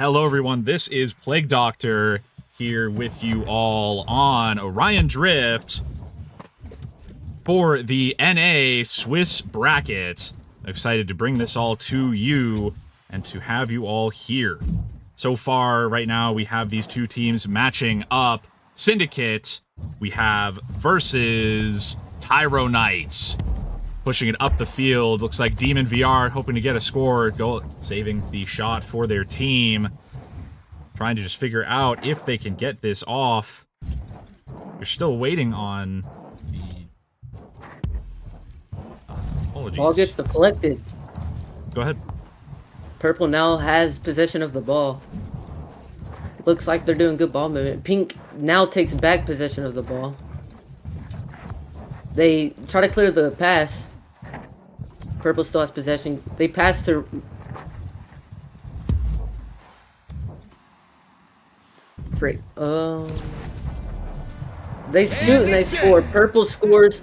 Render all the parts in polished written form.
Hello, everyone. This is Plague Doctor here with you all on Orion Drift for the NA Swiss bracket. Excited to bring this all to you and to have you all here. So far, right now, we have these two teams matching up. Syndicate, we have versus Tyro Knights. Pushing it up the field. Looks like Demon VR hoping to get a score. Saving the shot for their team. Trying to just figure out if they can get this off. You're still waiting on the... apologies. Ball gets deflected. Go ahead. Purple now has possession of the ball. Looks like they're doing good ball movement. Pink now takes back possession of the ball. They try to clear the pass. Purple still has possession. They pass to... Frick. They shoot and they score. Purple scores.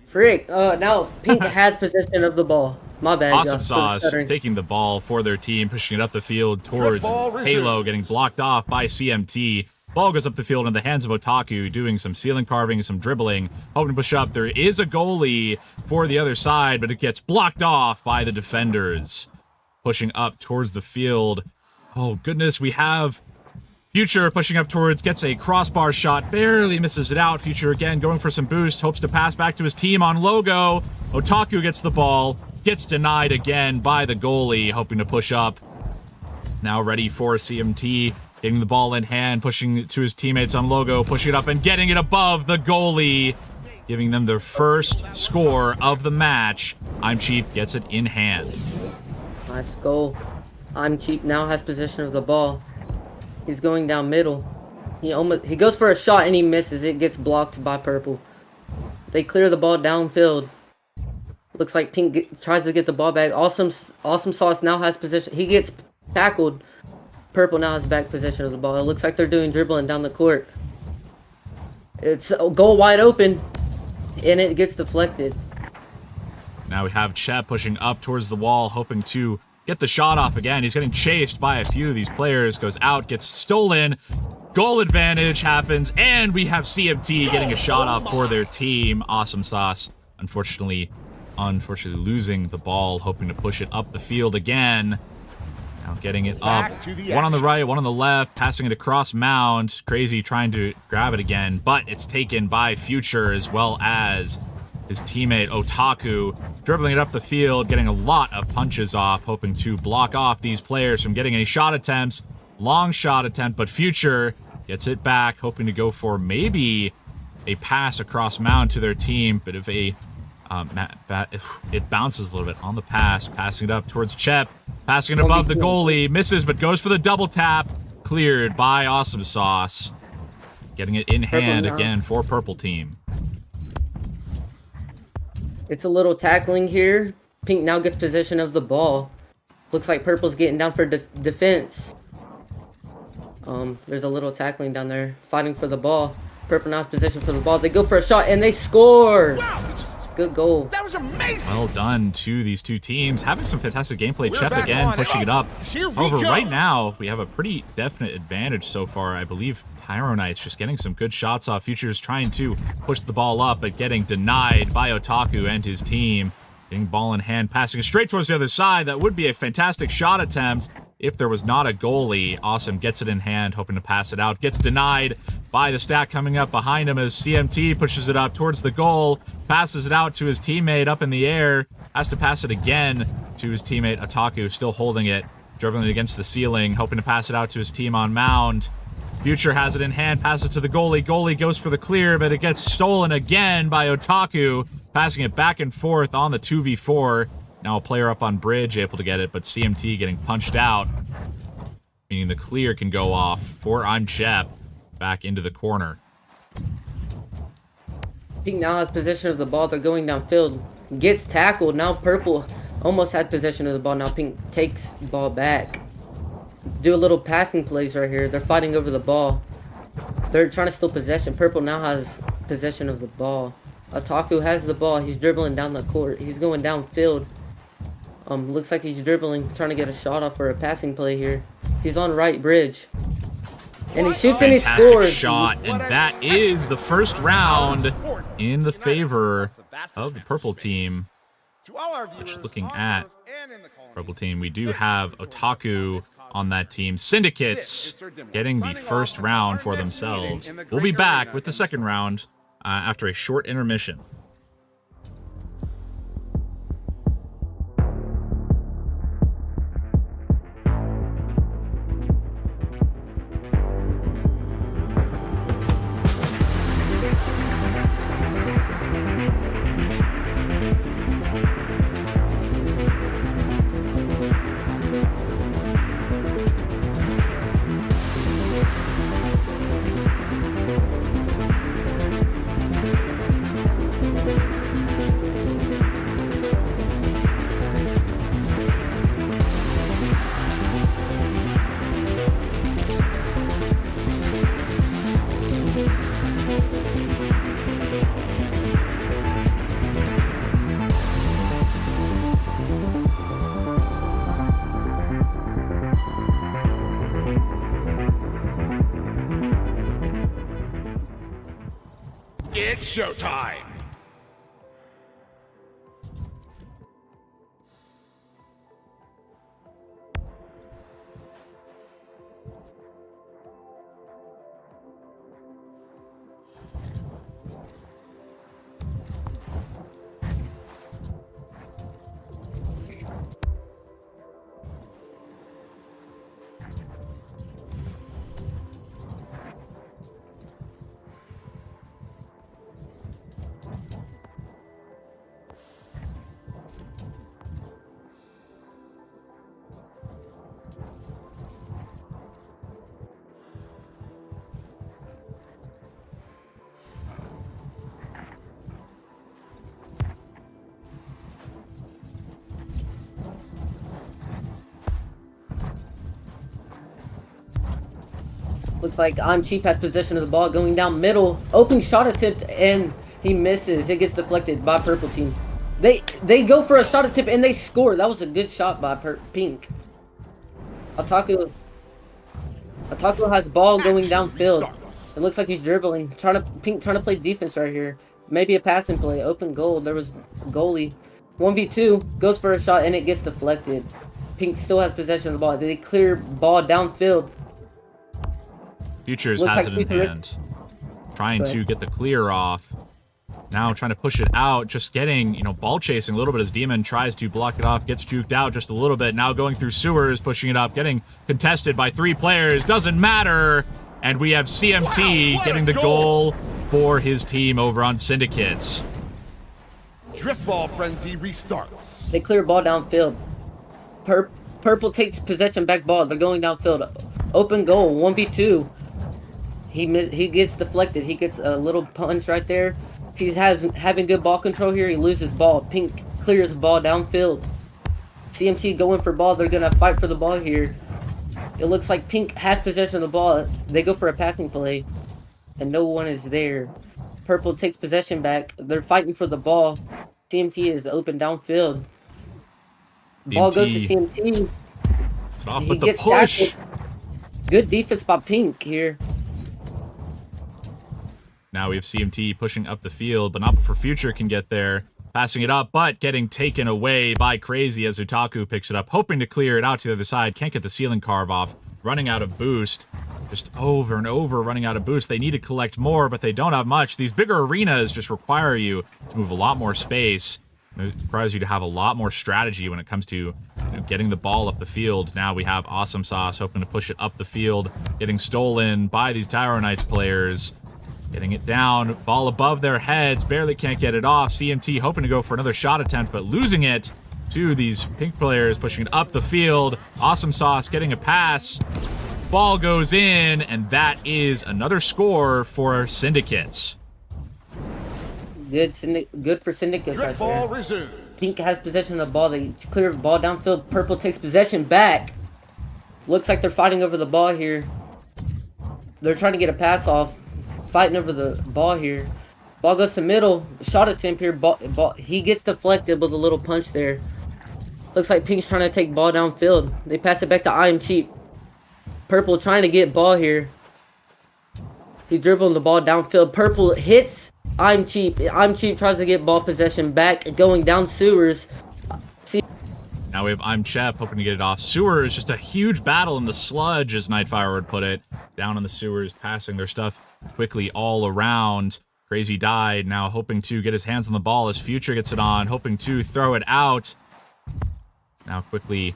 Frick. Now Pink has possession of the ball. My bad. Awesome Sauce taking the ball for their team, pushing it up the field towards Halo, getting blocked off by CMT. Ball goes up the field in the hands of Otaku, doing some ceiling carving, some dribbling, hoping to push up. There is a goalie for the other side, but it gets blocked off by the defenders. Pushing up towards the field. Oh, goodness, we have Future pushing up towards, gets a crossbar shot, barely misses it out. Future again going for some boost, hopes to pass back to his team on Logo. Otaku gets the ball, gets denied again by the goalie, hoping to push up. Now ready for CMT. Getting the ball in hand, pushing it to his teammates on Logo, pushing it up and getting it above the goalie, giving them their first score of the match. I'm Cheap gets it in hand. Nice goal. I'm Cheap now has possession of the ball. He's going down middle. He goes for a shot and he misses. It gets blocked by Purple. They clear the ball downfield. Looks like Pink tries to get the ball back. Awesome Sauce now has possession. He gets tackled. Purple now has back possession of the ball. It looks like they're doing dribbling down the court. It's a goal wide open, and it gets deflected. Now we have Chet pushing up towards the wall, hoping to get the shot off again. He's getting chased by a few of these players. Goes out, gets stolen. Goal advantage happens, and we have CMT getting a shot off for their team. Awesome Sauce, unfortunately losing the ball, hoping to push it up the field again. Now getting it up. One on the right, one on the left, passing it across Mound. Crazy trying to grab it again, but it's taken by Future as well as his teammate Otaku. Dribbling it up the field, getting a lot of punches off, hoping to block off these players from getting any shot attempts. Long shot attempt, but Future gets it back, hoping to go for maybe a pass across Mound to their team. Bit of a... it bounces a little bit on the pass, passing it up towards Chep, passing it above the goalie, misses, but goes for the double tap, cleared by Awesome Sauce, getting it in hand again for Purple Team. It's a little tackling here. Pink now gets possession of the ball. Looks like Purple's getting down for defense. There's a little tackling down there, fighting for the ball. Purple now has possession for the ball. They go for a shot and they score. Wow. Good goal. That was amazing. Well done to these two teams. Having some fantastic gameplay. Chep again pushing it up. However, right now, we have a pretty definite advantage so far. I believe Tyro Knights just getting some good shots off. Future's trying to push the ball up, but getting denied by Otaku and his team. Getting ball in hand, passing it straight towards the other side. That would be a fantastic shot attempt if there was not a goalie. Awesome gets it in hand, hoping to pass it out. Gets denied by the stack coming up behind him as CMT pushes it up towards the goal. Passes it out to his teammate up in the air. Has to pass it again to his teammate Otaku, still holding it. Dribbling it against the ceiling, hoping to pass it out to his team on Mound. Future has it in hand, passes it to the goalie. Goalie goes for the clear, but it gets stolen again by Otaku. Passing it back and forth on the 2v4. Now a player up on bridge able to get it, but CMT getting punched out. Meaning the clear can go off for I'm Chep back into the corner. Pink now has possession of the ball. They're going downfield. Gets tackled. Now Purple almost had possession of the ball. Now Pink takes the ball back. Do a little passing plays right here. They're fighting over the ball. They're trying to steal possession. Purple now has possession of the ball. Otaku has the ball. He's dribbling down the court. He's going downfield. Looks like he's dribbling, trying to get a shot off for a passing play here. He's on right bridge. And he shoots and he Fantastic scores. shot, and that is the first round in the favor of the purple team. Just looking at purple team, we do have Otaku on that team. Syndicates getting the first round for themselves. We'll be back with the second round after a short intermission. It's showtime! Looks like I'm Cheap has possession of the ball going down middle. Open shot attempt and he misses. It gets deflected by purple team. They go for a shot attempt and they score. That was a good shot by pink. Otaku has ball going downfield. It looks like he's dribbling. Pink trying to play defense right here. Maybe a passing play. Open goal. There was goalie. 1v2 goes for a shot and it gets deflected. Pink still has possession of the ball. They clear ball downfield. Futures has it in hand. Trying to get the clear off. Now trying to push it out. Just getting, ball chasing a little bit as Demon tries to block it off. Gets juked out just a little bit. Now going through sewers, pushing it up. Getting contested by 3 players. Doesn't matter. And we have CMT getting the goal for his team over on Syndicates. Drift ball frenzy restarts. They clear ball downfield. Purple takes possession back ball. They're going downfield. Open goal. 1v2. He gets deflected. He gets a little punch right there. He's having good ball control here. He loses ball. Pink clears the ball downfield. CMT going for ball. They're going to fight for the ball here. It looks like Pink has possession of the ball. They go for a passing play. And no one is there. Purple takes possession back. They're fighting for the ball. CMT is open downfield. Ball goes to CMT. It's off with the push. Tackled. Good defense by Pink here. Now we have CMT pushing up the field, but not before Future can get there. Passing it up, but getting taken away by Crazy as Otaku picks it up, hoping to clear it out to the other side. Can't get the ceiling carve off. Running out of boost. Just over and over running out of boost. They need to collect more, but they don't have much. These bigger arenas just require you to move a lot more space. It requires you to have a lot more strategy when it comes to getting the ball up the field. Now we have Awesome Sauce hoping to push it up the field, getting stolen by these Tyro Knights players. Getting it down, ball above their heads, barely can't get it off. CMT hoping to go for another shot attempt, but losing it to these pink players, pushing it up the field. Awesome Sauce getting a pass. Ball goes in, and that is another score for Syndicates. Good for Syndicates right Ball there. resumes. Pink has possession of the ball. They clear the ball downfield. Purple takes possession back. Looks like they're fighting over the ball here. They're trying to get a pass off. Fighting over the ball here. Ball goes to middle. Shot attempt here. He gets deflected with a little punch there. Looks like Pink's trying to take ball downfield. They pass it back to I Am Cheap. Purple trying to get ball here. He's dribbling the ball downfield. Purple hits. I'm cheap. I'm cheap tries to get ball possession back, going down sewers. Now we have I'm Chep hoping to get it off. Sewers, just a huge battle in the sludge, as Nightfire would put it. Down in the sewers, passing their stuff quickly all around. Crazy died, now hoping to get his hands on the ball as Future gets it on, hoping to throw it out. Now quickly,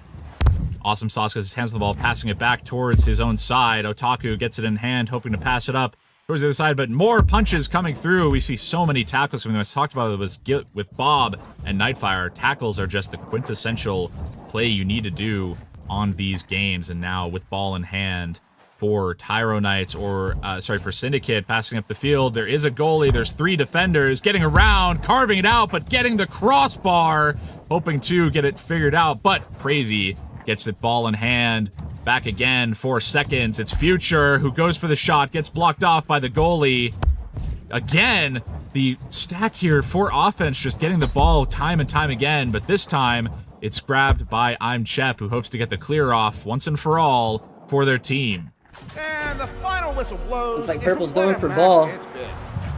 Awesome Sauce gets his hands on the ball, passing it back towards his own side. Otaku gets it in hand, hoping to pass it up towards the other side, but more punches coming through. We see so many tackles from them. I talked about it with Bob and Nightfire. Tackles are just the quintessential play you need to do on these games. And now with ball in hand for Tyro Knights, or for Syndicate, passing up the field. There is a goalie. There's 3 defenders getting around, carving it out, but getting the crossbar, hoping to get it figured out. But Crazy gets the ball in hand. Back again, 4 seconds. It's Future who goes for the shot, gets blocked off by the goalie. Again, the stack here for offense, just getting the ball time and time again, but this time it's grabbed by I'm Chep, who hopes to get the clear off once and for all for their team. And the final whistle blows. It's like Purple's going for ball.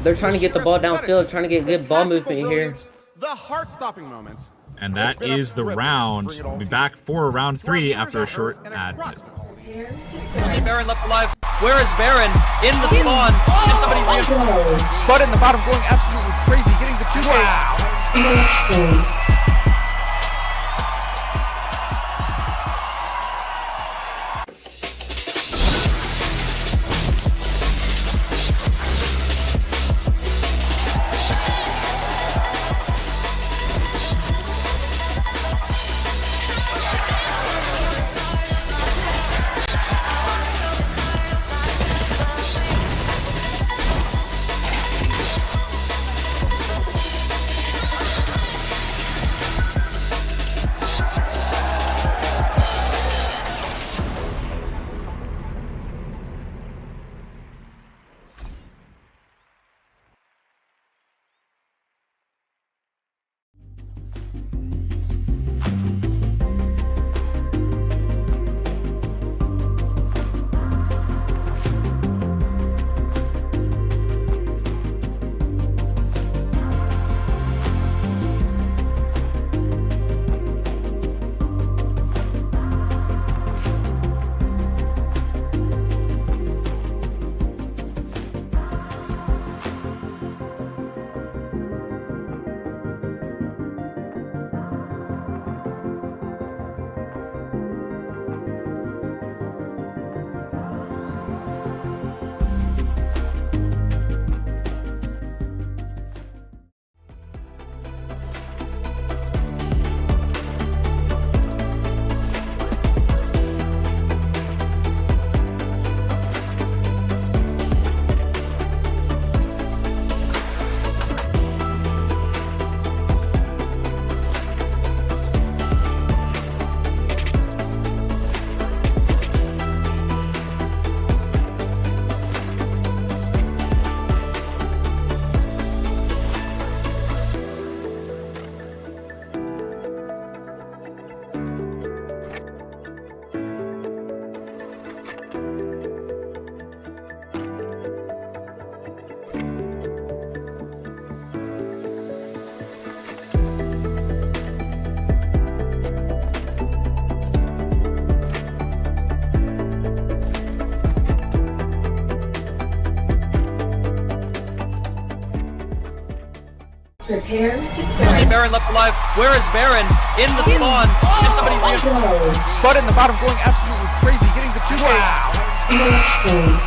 They're trying to get the ball downfield, trying to get good ball movement here. The heart-stopping moments. And that is the round. We'll be back for round 3 after a short ad. Baron left alive. Where is Baron? In the spawn. Can somebody Spud in the bottom, going absolutely crazy, getting the 2K. Wow. Prepare to strike. Baron left alive. Where is Baron? In the spawn. Can somebody Spud in the bottom, going absolutely crazy, getting the 2K. Match point.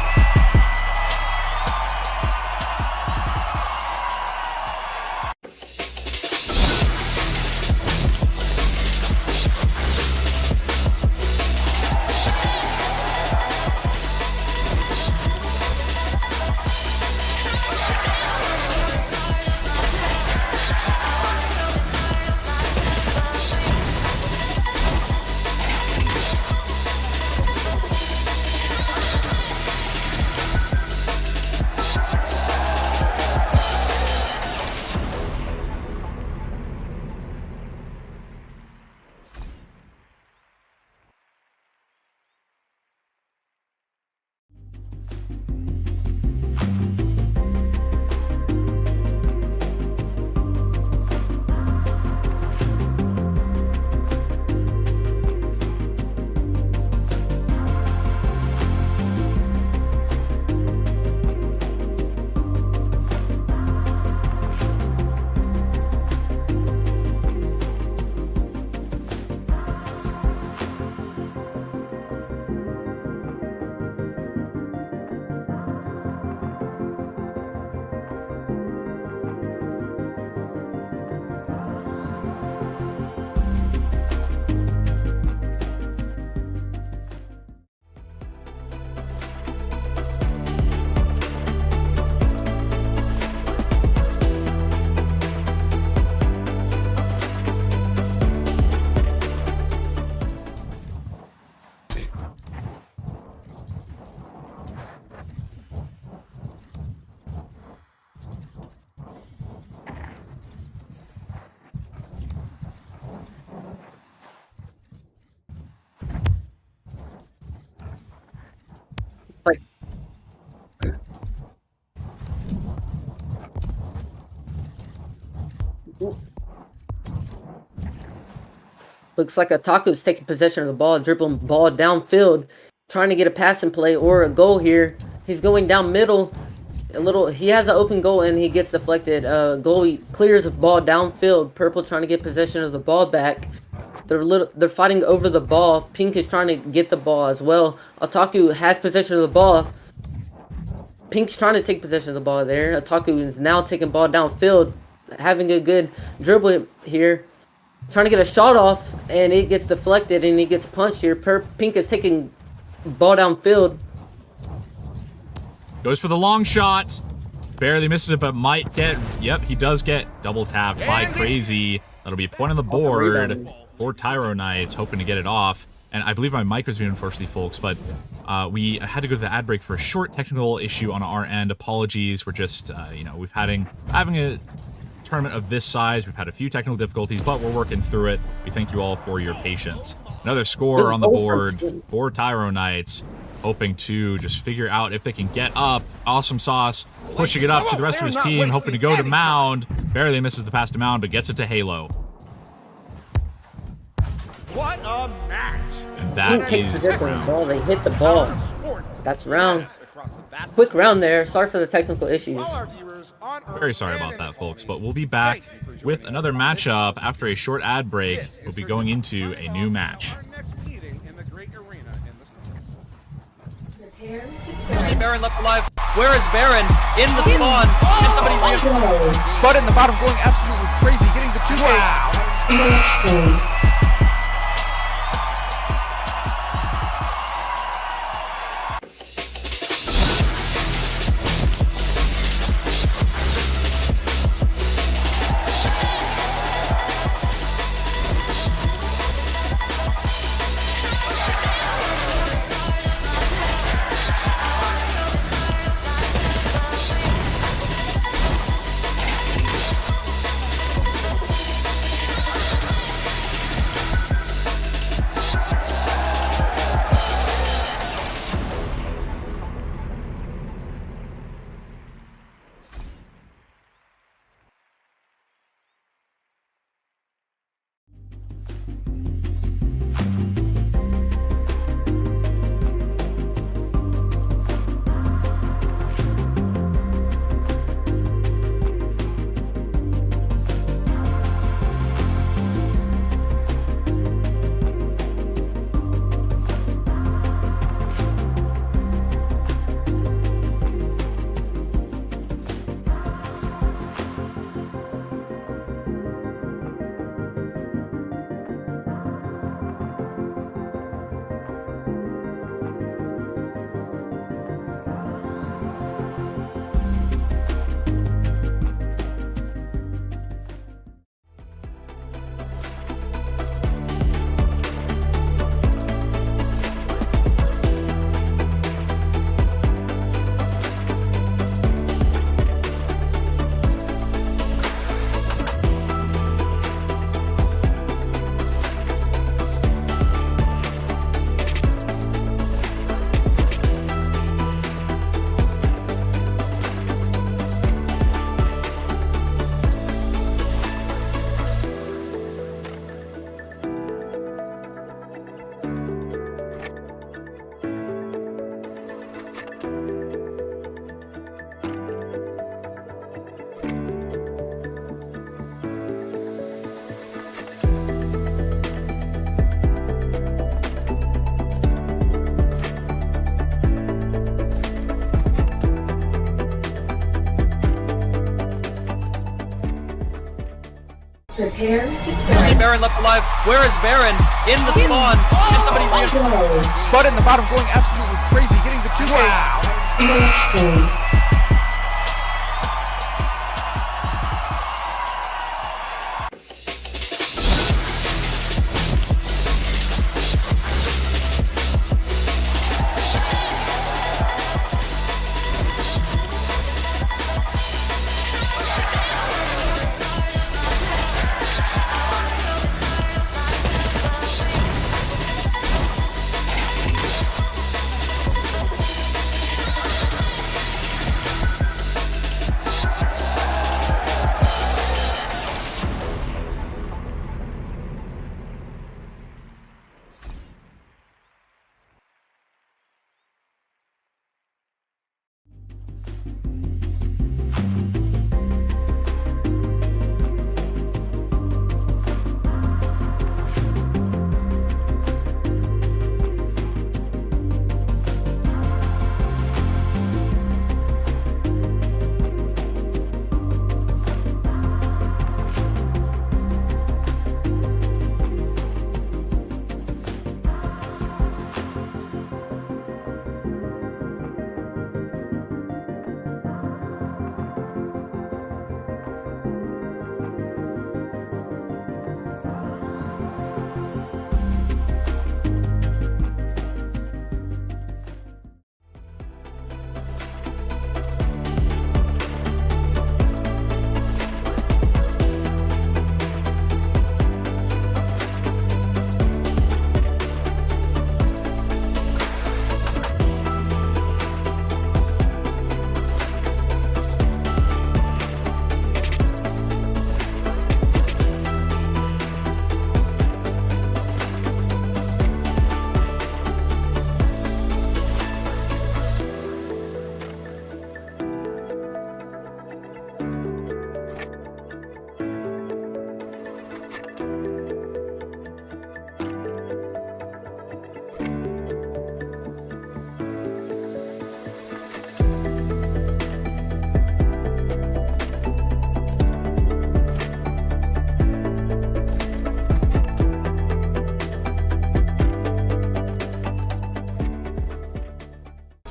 Looks like Otaku's taking possession of the ball, dribbling ball downfield, trying to get a passing play or a goal here. He's going down middle. He has an open goal and he gets deflected. Goalie clears the ball downfield. Purple trying to get possession of the ball back. They're fighting over the ball. Pink is trying to get the ball as well. Otaku has possession of the ball. Pink's trying to take possession of the ball there. Otaku is now taking ball downfield, having a good dribble here. Trying to get a shot off, and it gets deflected, and he gets punched here. Pink is taking ball downfield. Goes for the long shot. Barely misses it, but might get... Yep, he does get double tapped by Crazy. That'll be a point on the board for Tyro Knights, hoping to get it off. And I believe my mic was muted, unfortunately, folks, but we had to go to the ad break for a short technical issue on our end. Apologies. We're just, we've having a tournament of this size. We've had a few technical difficulties, but we're working through it. We thank you all for your patience. Another score on the board for Tyro Knights, hoping to just figure out if they can get up. Awesome Sauce pushing it up to the rest of his team, hoping to go to Mound. Barely misses the pass to Mound, but gets it to Halo. What a match! And that Pink takes is possession of the ball. They hit the ball. That's round. Quick round there. Sorry for the technical issues. very sorry about that, folks, but we'll be back with another matchup after a short ad break. We'll be going into a new match. Baron left alive. Where is Baron? In the spawn. And somebody Spud in the bottom going absolutely crazy, getting the 2K. Match point. Prepare to start. Baron left alive. Where is Baron? In the spawn. And somebody Spud in the bottom going absolutely crazy, getting the 2K. Match point.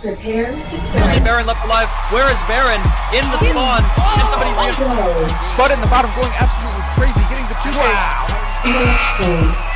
Prepare to Only strike. Baron left alive. Where is Baron? In the spawn. Can somebody Go. Spud in the bottom going absolutely crazy, getting the 2K. Match point.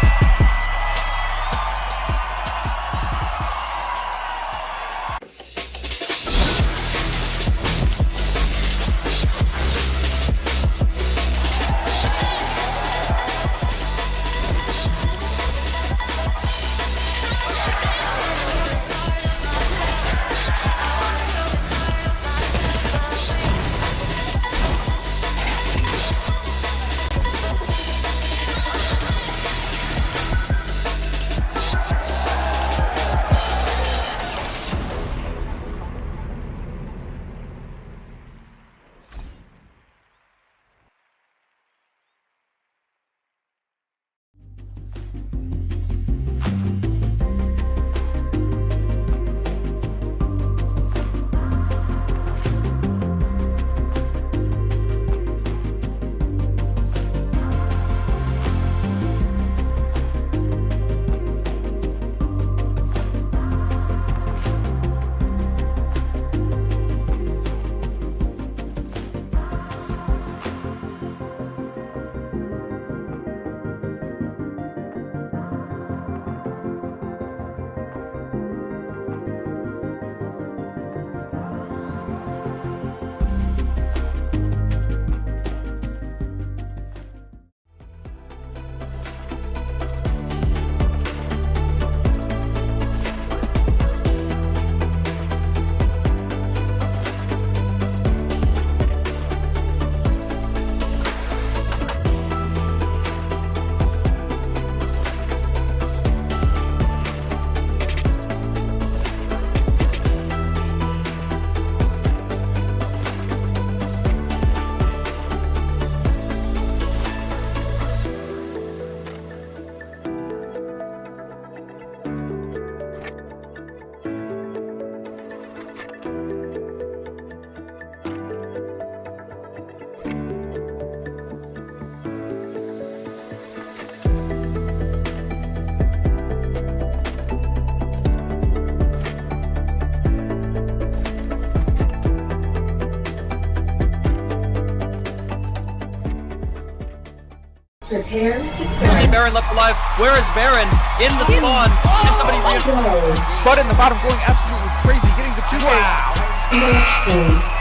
Prepare to Only strike. Baron left alive. Where is Baron? In the spawn. Can somebody Go. Spud in the bottom going absolutely crazy, getting the 2K. Match point.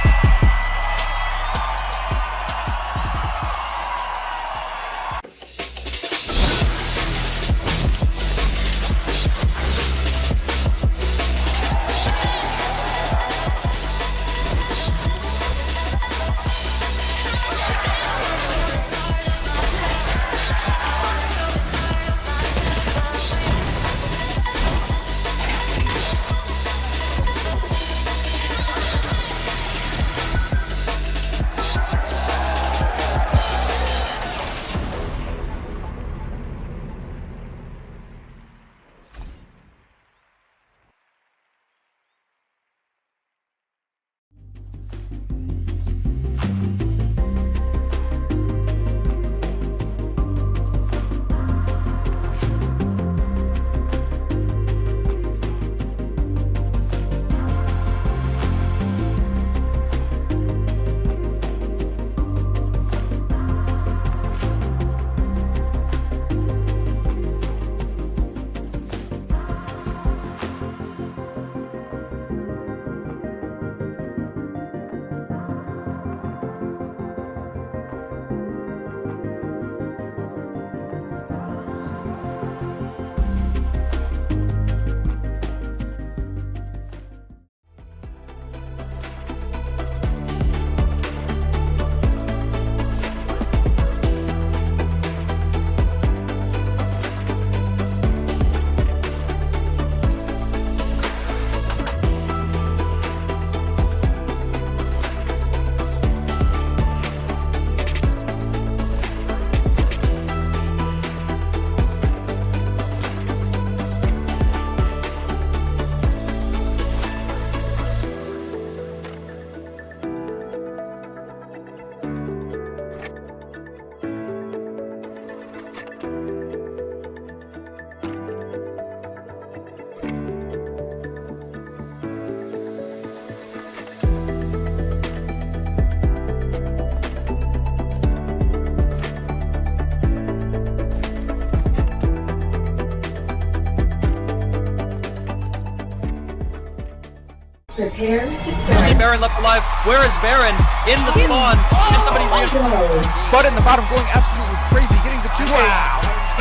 Prepare to Only start. Baron left alive. Where is Baron? In the spawn. Can somebody reinforce? Go. Spud in the bottom going absolutely crazy, getting the 2K.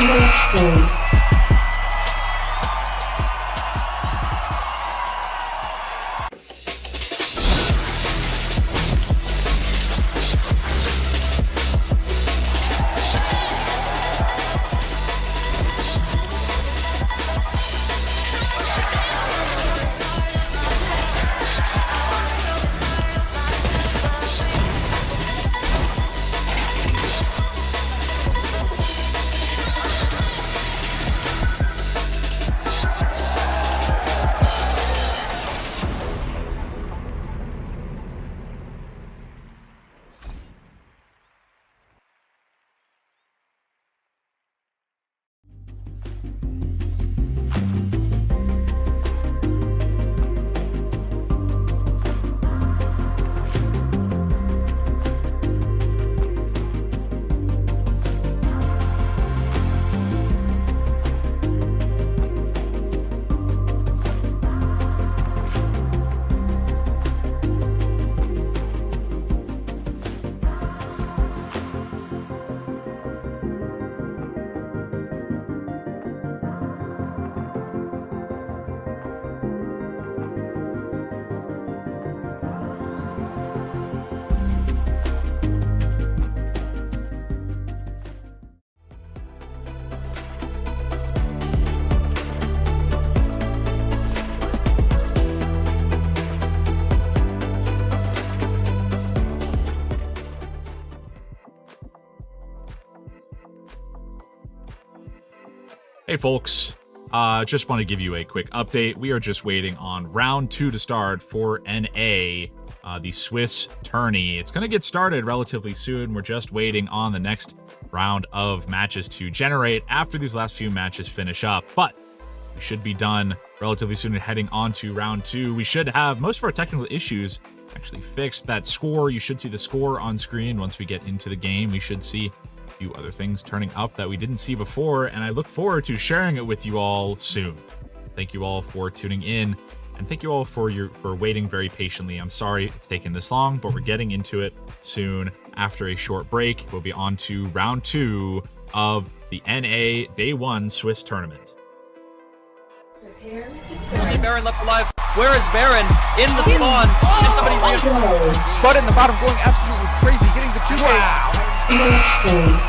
Match point. Hey folks, just want to give you a quick update. We are just waiting on round 2 to start for NA, the Swiss tourney. It's going to get started relatively soon. We're just waiting on the next round of matches to generate after these last few matches finish up. But we should be done relatively soon and heading on to round 2. We should have most of our technical issues actually fixed. That score, you should see the score on screen once we get into the game. We should see few other things turning up that we didn't see before, and I look forward to sharing it with you all soon. Thank you all for tuning in, and thank you all for waiting very patiently. I'm sorry it's taken this long, but we're getting into it soon. After a short break, we'll be on to round 2 of the NA Day 1 Swiss tournament. Prepare to Only start. Baron left alive. Where is Baron? In the spawn. Can somebody reinforce? Go. Spud in the bottom going absolutely crazy, getting the 2K. Match point.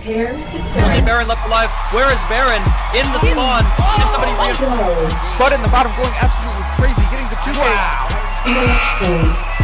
Prepare to Okay, start. Baron left alive. Where is Baron? In the spawn. Can somebody reinforce? Go. Spud in the bottom going absolutely crazy, getting the 2K. Match point.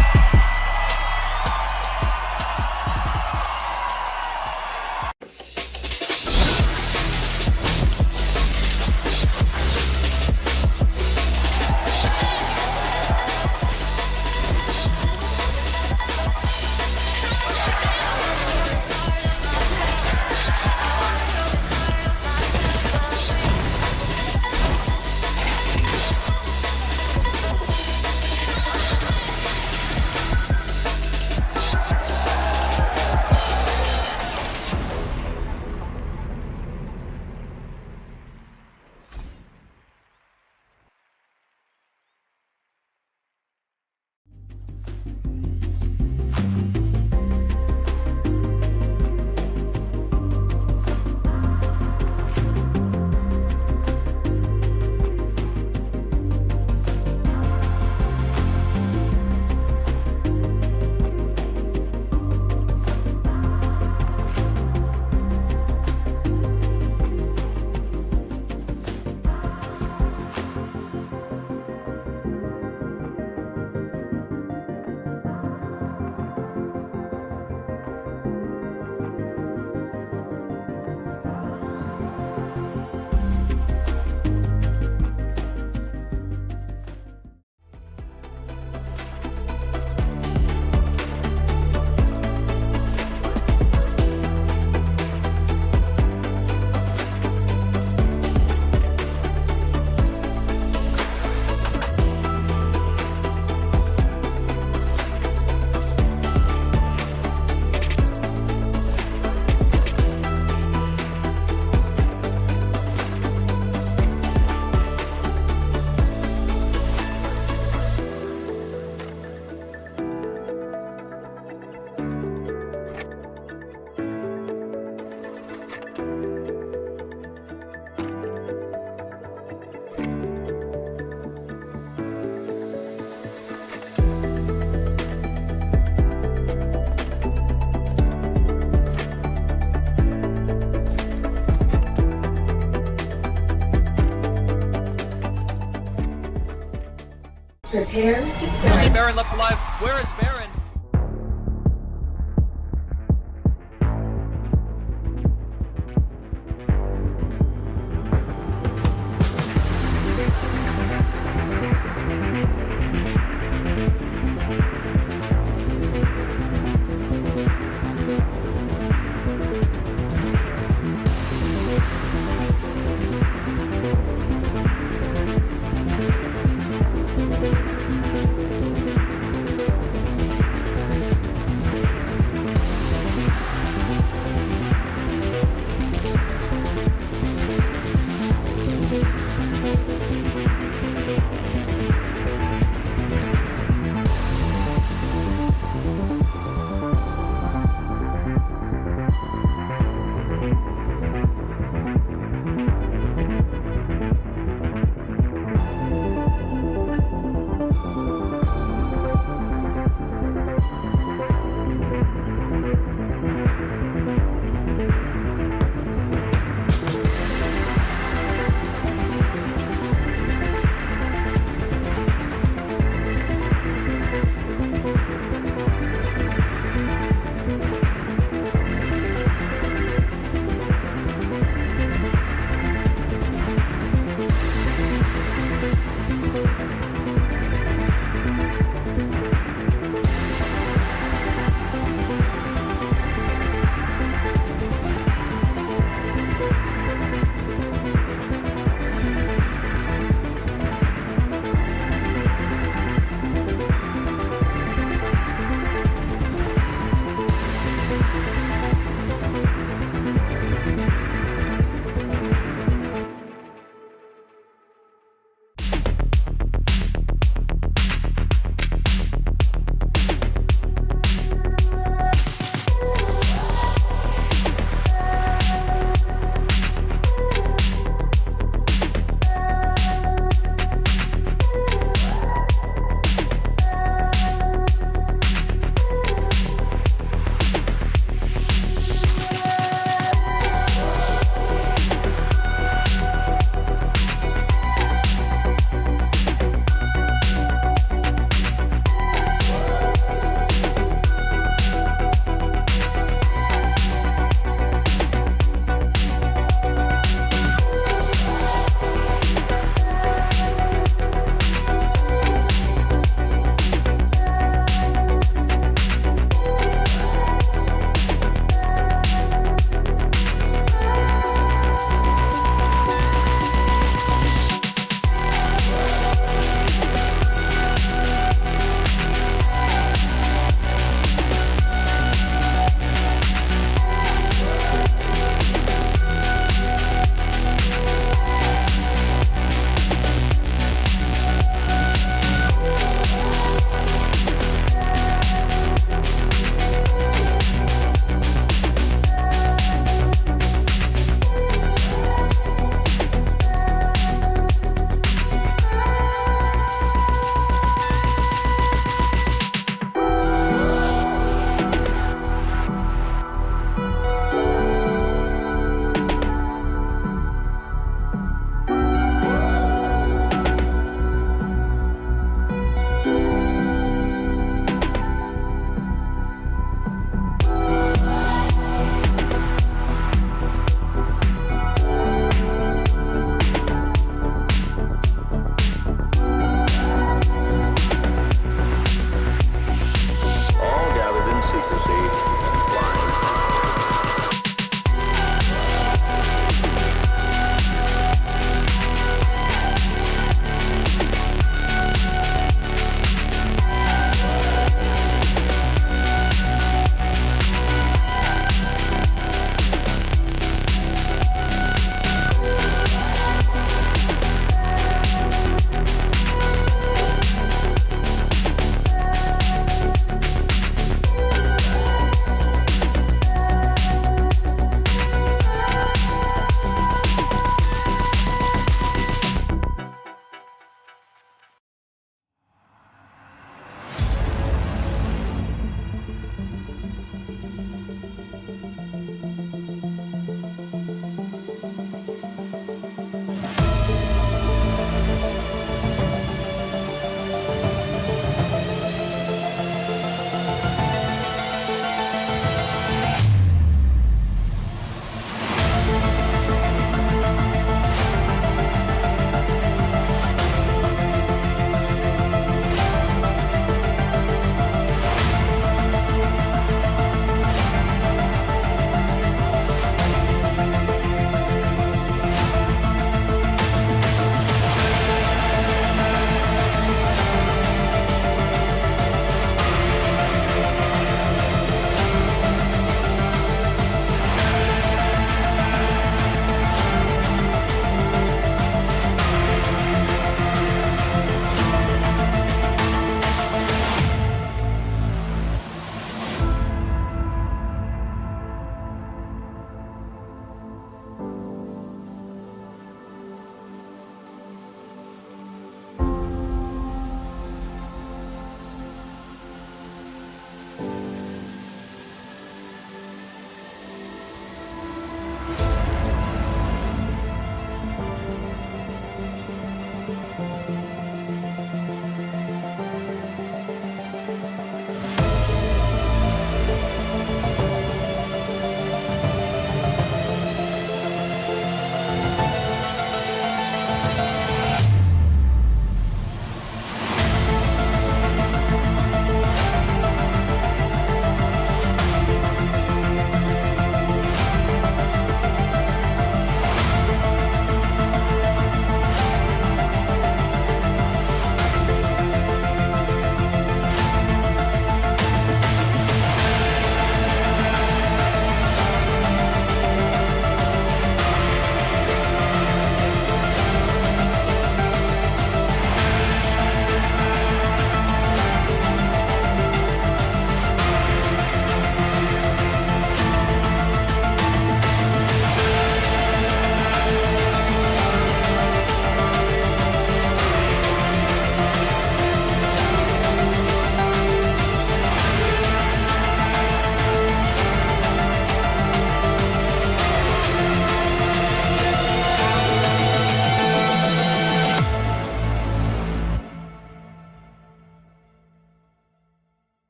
Prepare to Okay, start. Baron left alive. Where is Baron?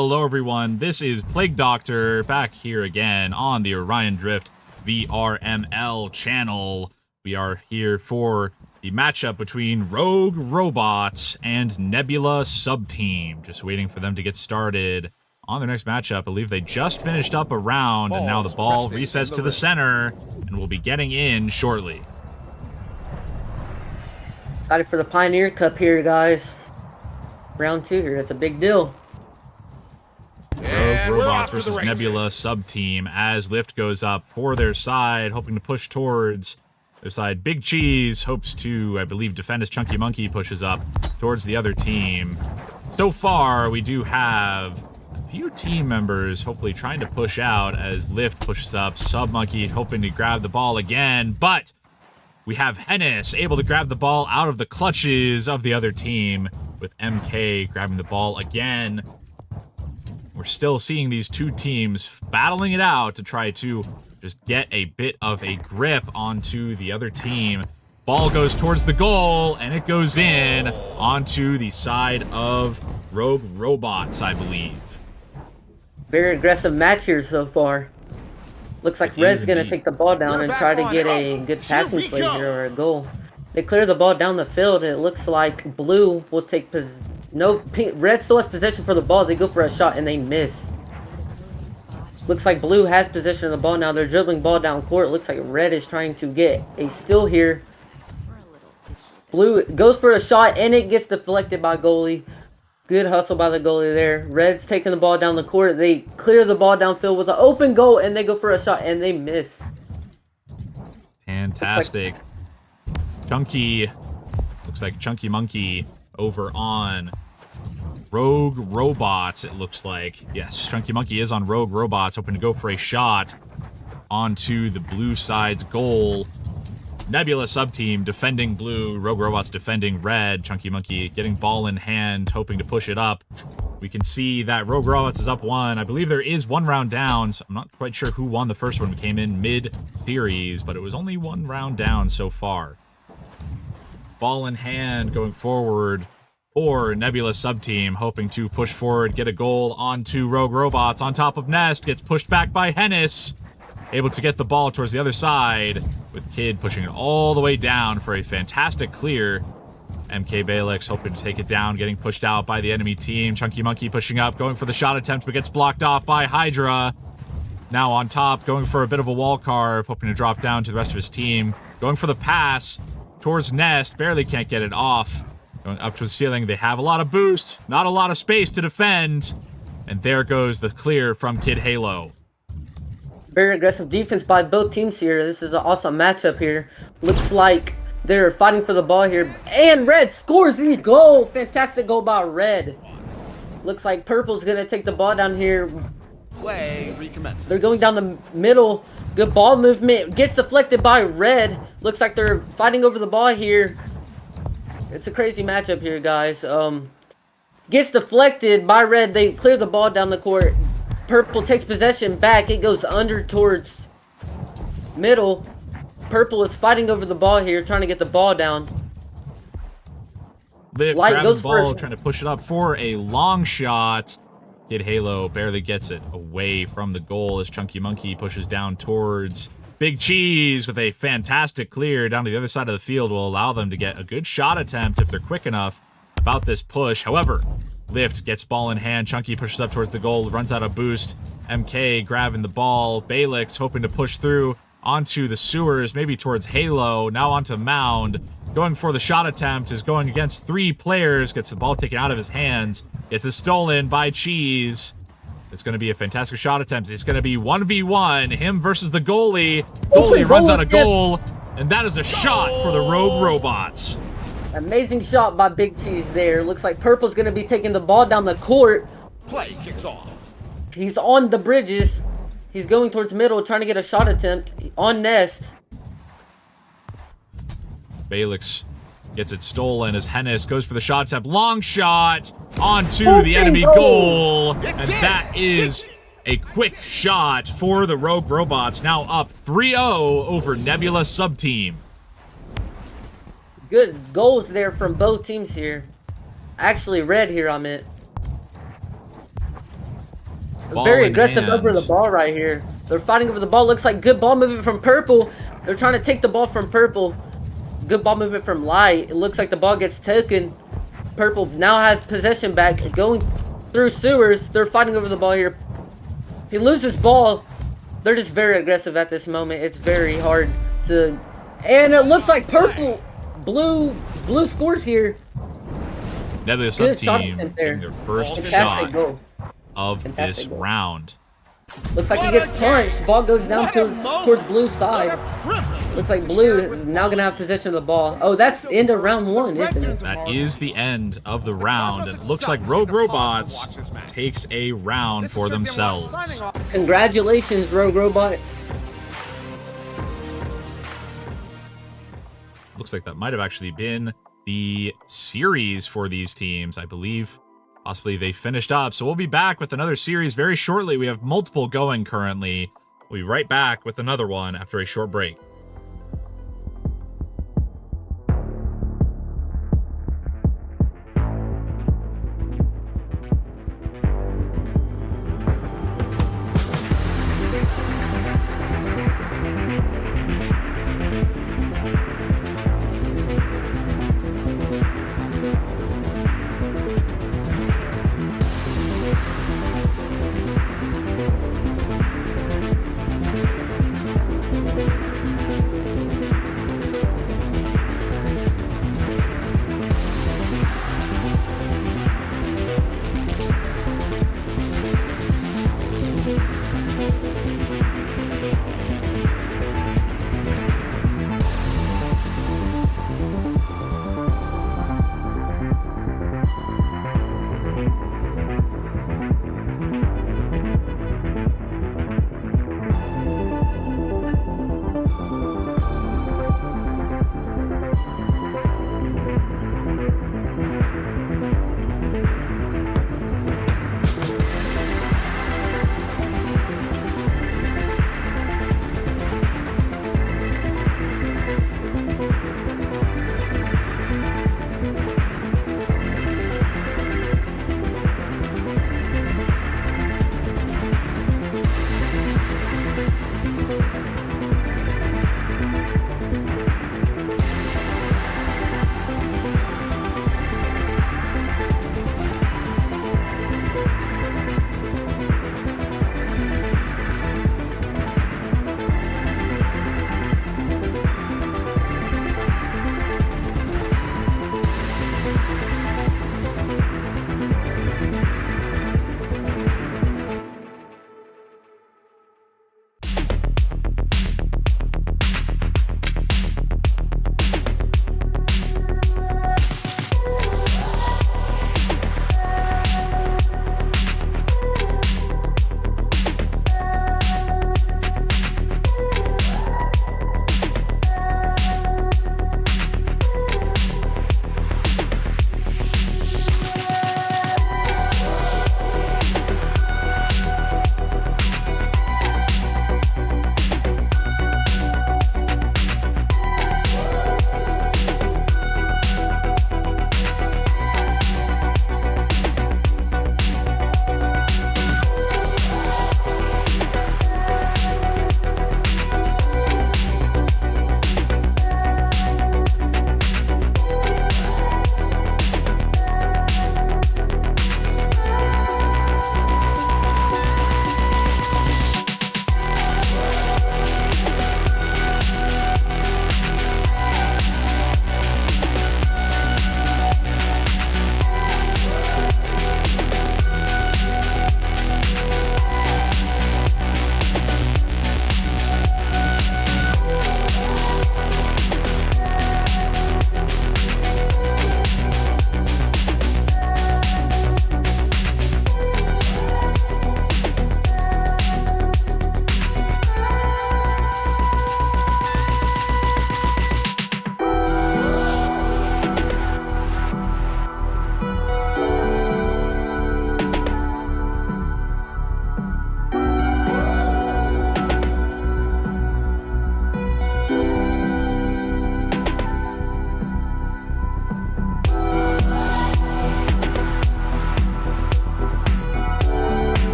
Hello everyone, this is Plague Doctor back here again on the Orion Drift VRML channel. We are here for the matchup between Rogue Robots and Nebula Subteam. Just waiting for them to get started on their next matchup. I believe they just finished up a round and now the ball resets to the center and will be getting in shortly. Excited for the Pioneer Cup here, guys. Round 2 here, that's a big deal. Rogue Robots versus Nebula Subteam as Lift goes up for their side, hoping to push towards their side. Big Cheese hopes to, I believe, defend as Chunky Monkey pushes up towards the other team. So far, we do have a few team members hopefully trying to push out as Lift pushes up. Sub Monkey hoping to grab the ball again, but we have Hennis able to grab the ball out of the clutches of the other team with MK grabbing the ball again. We're still seeing these two teams battling it out to try to just get a bit of a grip onto the other team. Ball goes towards the goal, and it goes in onto the side of Rogue Robots, I believe. Very aggressive match here so far. Looks like Red's going to take the ball down and try to get a good passing play here or a goal. They clear the ball down the field, and it looks like Blue will take possession. No, Red still has possession for the ball. They go for a shot and they miss. Looks like Blue has possession of the ball now. They're dribbling ball down court. Looks like Red is trying to get a steal here. Blue goes for a shot and it gets deflected by goalie. Good hustle by the goalie there. Red's taking the ball down the court. They clear the ball downfield with an open goal and they go for a shot and they miss. Fantastic. Looks like Chunky Monkey over on Rogue Robots, it looks like. Yes, Chunky Monkey is on Rogue Robots, hoping to go for a shot onto the blue side's goal. Nebula Subteam defending blue, Rogue Robots defending red. Chunky Monkey getting ball in hand, hoping to push it up. We can see that Rogue Robots is up 1. I believe there is 1 round down, so I'm not quite sure who won the first one. We came in mid-series, but it was only 1 round down so far. Ball in hand going forward for Nebula Subteam, hoping to push forward, get a goal onto Rogue Robots on top of Nest, gets pushed back by Hennis, able to get the ball towards the other side, with Kid pushing it all the way down for a fantastic clear. MK Balix hoping to take it down, getting pushed out by the enemy team. Chunky Monkey pushing up, going for the shot attempt, but gets blocked off by Hydra. Now on top, going for a bit of a wall carve, hoping to drop down to the rest of his team. Going for the pass towards Nest, barely can't get it off. Going up to the ceiling, they have a lot of boost, not a lot of space to defend. And there goes the clear from Kid Halo. Very aggressive defense by both teams here. This is an awesome matchup here. Looks like they're fighting for the ball here. And Red scores the goal. Fantastic goal by Red. Looks like Purple's going to take the ball down here. Play recommences. They're going down the middle. Good ball movement. Gets deflected by Red. Looks like they're fighting over the ball here. It's a crazy matchup here, guys. Gets deflected by Red. They clear the ball down the court. Purple takes possession back. It goes under towards middle. Purple is fighting over the ball here, trying to get the ball down. Lift grabbing the ball, trying to push it up for a long shot. Kid Halo barely gets it away from the goal as Chunky Monkey pushes down towards Big Cheese with a fantastic clear down to the other side of the field. Will allow them to get a good shot attempt if they're quick enough about this push. However, Lift gets ball in hand. Chunky pushes up towards the goal, runs out of boost. MK grabbing the ball. Balix hoping to push through onto the sewers, maybe towards Halo. Now onto Mound. Going for the shot attempt, is going against 3 players. Gets the ball taken out of his hands. Gets it stolen by Cheese. It's going to be a fantastic shot attempt. It's going to be 1v1. Him versus the goalie. Goalie runs out of goal. And that is a shot for the Rogue Robots. Amazing shot by Big Cheese there. Looks like Purple's going to be taking the ball down the court. Play kicks off. He's on the bridges. He's going towards middle, trying to get a shot attempt on Nest. Balix gets it stolen as Hennis goes for the shot attempt. Long shot onto the enemy goal. And that is a quick shot for the Rogue Robots. Now up 3-0 over Nebula Subteam. Good goals there from both teams here. Actually, Red here, I meant. Ball Very in aggressive hand. over the ball right here. They're fighting over the ball. Looks like good ball movement from purple. They're trying to take the ball from purple. Good ball movement from light. It looks like the ball gets taken. Purple now has possession back. Going through sewers. They're fighting over the ball here. He loses ball. They're just very aggressive at this moment. It's very hard to... And it looks like purple... Blue scores here. Nebula Good shot sub-team attempt there. getting their first Fantastic shot goal. of Fantastic this goal. round. Looks like he gets punched. Ball goes down towards blue's side. Looks like blue is now going to have possession of the ball. Oh, that's end of round 1, isn't it? That is the end of the round. And it looks like Rogue Robots takes a round for themselves. Congratulations, Rogue Robots. Looks like that might have actually been the series for these teams, I believe. Possibly they finished up. So we'll be back with another series very shortly. We have multiple going currently. We'll be right back with another one after a short break.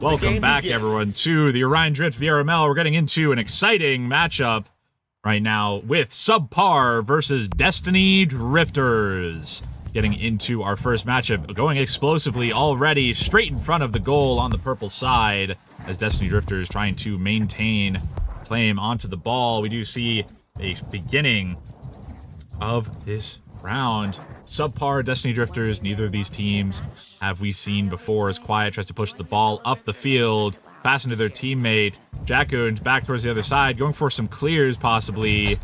Welcome back, everyone, to the Orion Drift VRML. We're getting into an exciting matchup right now with Subpar versus Destiny Drifters. Getting into our first matchup, going explosively already, straight in front of the goal on the purple side, as Destiny Drifters trying to maintain claim onto the ball. We do see a beginning of this round. Subpar, Destiny Drifters, neither of these teams have we seen before, as Quiet tries to push the ball up the field, passing to their teammate. Jackoon's back towards the other side, going for some clears possibly,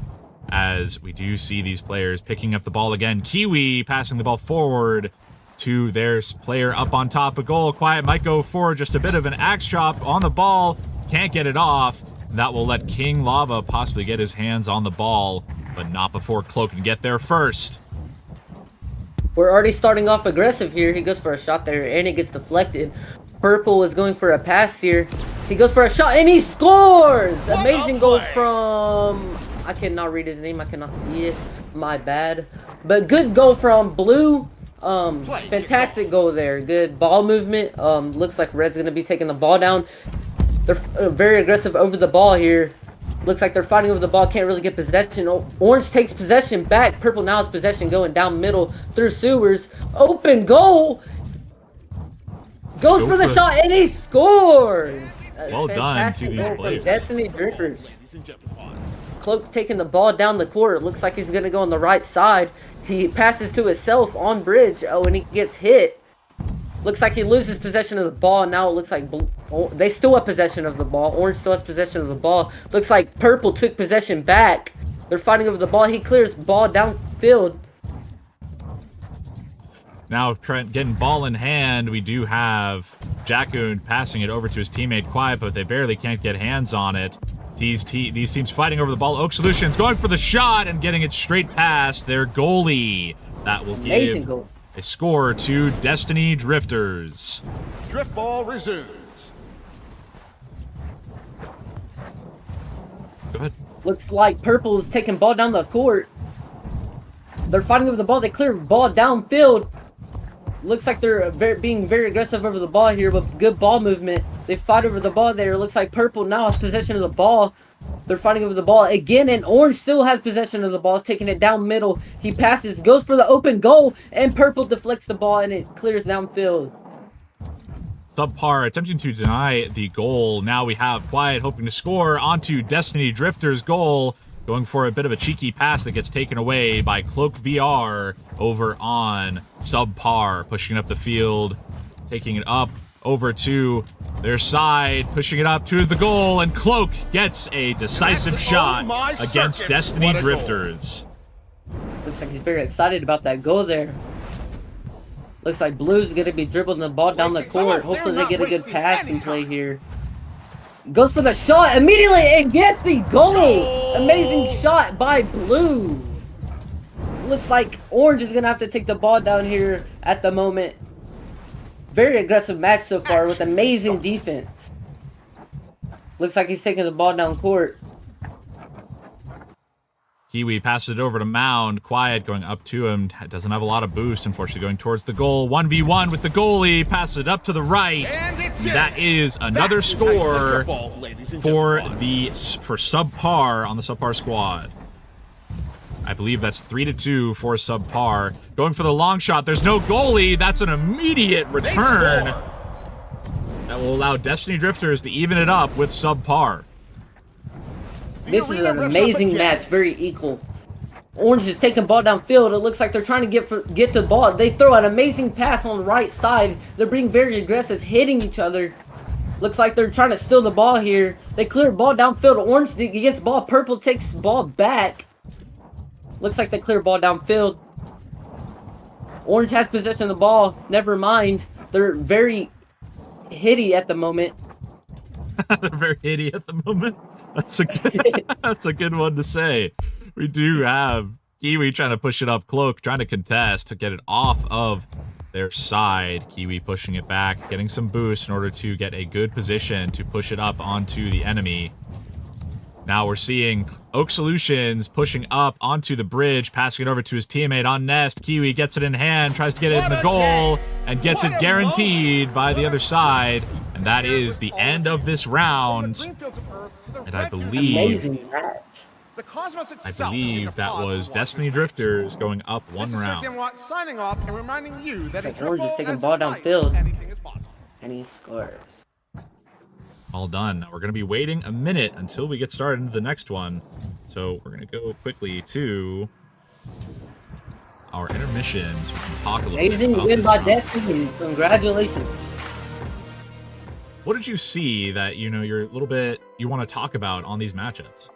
as we do see these players picking up the ball again. Kiwi passing the ball forward to their player up on top of goal. Quiet might go for just a bit of an axe chop on the ball, can't get it off. That will let King Lava possibly get his hands on the ball, but not before Cloak can get there first. We're already starting off aggressive here. He goes for a shot there, and it gets deflected. Purple is going for a pass here. He goes for a shot, and he scores! Amazing goal from... I cannot read his name. I cannot see it. My bad. But good goal from Blue. Fantastic goal there. Good ball movement. Looks like Red's going to be taking the ball down. They're very aggressive over the ball here. Looks like they're fighting over the ball, can't really get possession. Orange takes possession back. Purple now has possession going down middle through sewers. Open goal. Goes for the shot, and he scores. Well done to these players. Destiny Drifters. Cloak taking the ball down the court. It looks like he's going to go on the right side. He passes to himself on bridge. Oh, and he gets hit. Looks like he loses possession of the ball. Now it looks like they still have possession of the ball. Orange still has possession of the ball. Looks like Purple took possession back. They're fighting over the ball. He clears ball downfield. Now Trent getting ball in hand. We do have Jackoon passing it over to his teammate Quiet, but they barely can't get hands on it. These teams fighting over the ball. Oak Solutions going for the shot and getting it straight past their goalie. That will give a score to Destiny Drifters. Drift ball resumes. Go ahead. Looks like Purple is taking ball down the court. They're fighting over the ball. They clear ball downfield. Looks like they're being very aggressive over the ball here, but good ball movement. They fight over the ball there. Looks like Purple now has possession of the ball. They're fighting over the ball again, and Orange still has possession of the ball, taking it down middle. He passes, goes for the open goal, and Purple deflects the ball, and it clears downfield. Subpar attempting to deny the goal. Now we have Quiet hoping to score onto Destiny Drifters' goal. Going for a bit of a cheeky pass that gets taken away by Cloak VR over on Subpar. Pushing up the field, taking it up over to their side, pushing it up to the goal, and Cloak gets a decisive shot against Destiny Drifters. Looks like he's very excited about that goal there. Looks like Blue's going to be dribbling the ball down the court. Hopefully they get a good passing play here. Goes for the shot immediately and gets the goal. Amazing shot by Blue. Looks like Orange is going to have to take the ball down here at the moment. Very aggressive match so far with amazing defense. Looks like he's taking the ball down court. Kiwi passes it over to Mound. Quiet going up to him. Doesn't have a lot of boost, unfortunately, going towards the goal. 1v1 with the goalie. Passes it up to the right. That is another score for Subpar on the Subpar squad. I believe that's 3-2 for Subpar. Going for the long shot. There's no goalie. That's an immediate return. That will allow Destiny Drifters to even it up with Subpar. This is an amazing match, very equal. Orange is taking ball downfield. It looks like they're trying to get the ball. They throw an amazing pass on the right side. They're being very aggressive, hitting each other. Looks like they're trying to steal the ball here. They clear ball downfield. Orange gets ball. Purple takes ball back. Looks like they clear ball downfield. Orange has possession of the ball. Never mind. They're very hitty at the moment. They're very hitty at the moment. That's a good, that's a good one to say. We do have Kiwi trying to push it up. Cloak trying to contest to get it off of their side. Kiwi pushing it back, getting some boost in order to get a good position to push it up onto the enemy. Now we're seeing Oak Solutions pushing up onto the bridge, passing it over to his teammate on Nest. Kiwi gets it in hand, tries to get it in the goal, and gets it guaranteed by the other side. And that is the end of this round. And I believe Amazing match. The cosmos I itself believe that was Destiny Drifters going up one This is Sir round. Dimwat signing off and reminding you that Like a Orange is triple taking as ball a knight, downfield. anything is possible. And he scores. All done. Now we're going to be waiting a minute until we get started into the next one. So we're going to go quickly to our intermissions. We can talk a little bit Amazing about win this by round. Destiny. Congratulations. What did you see that, you're a little bit, you want to talk about on these matchups?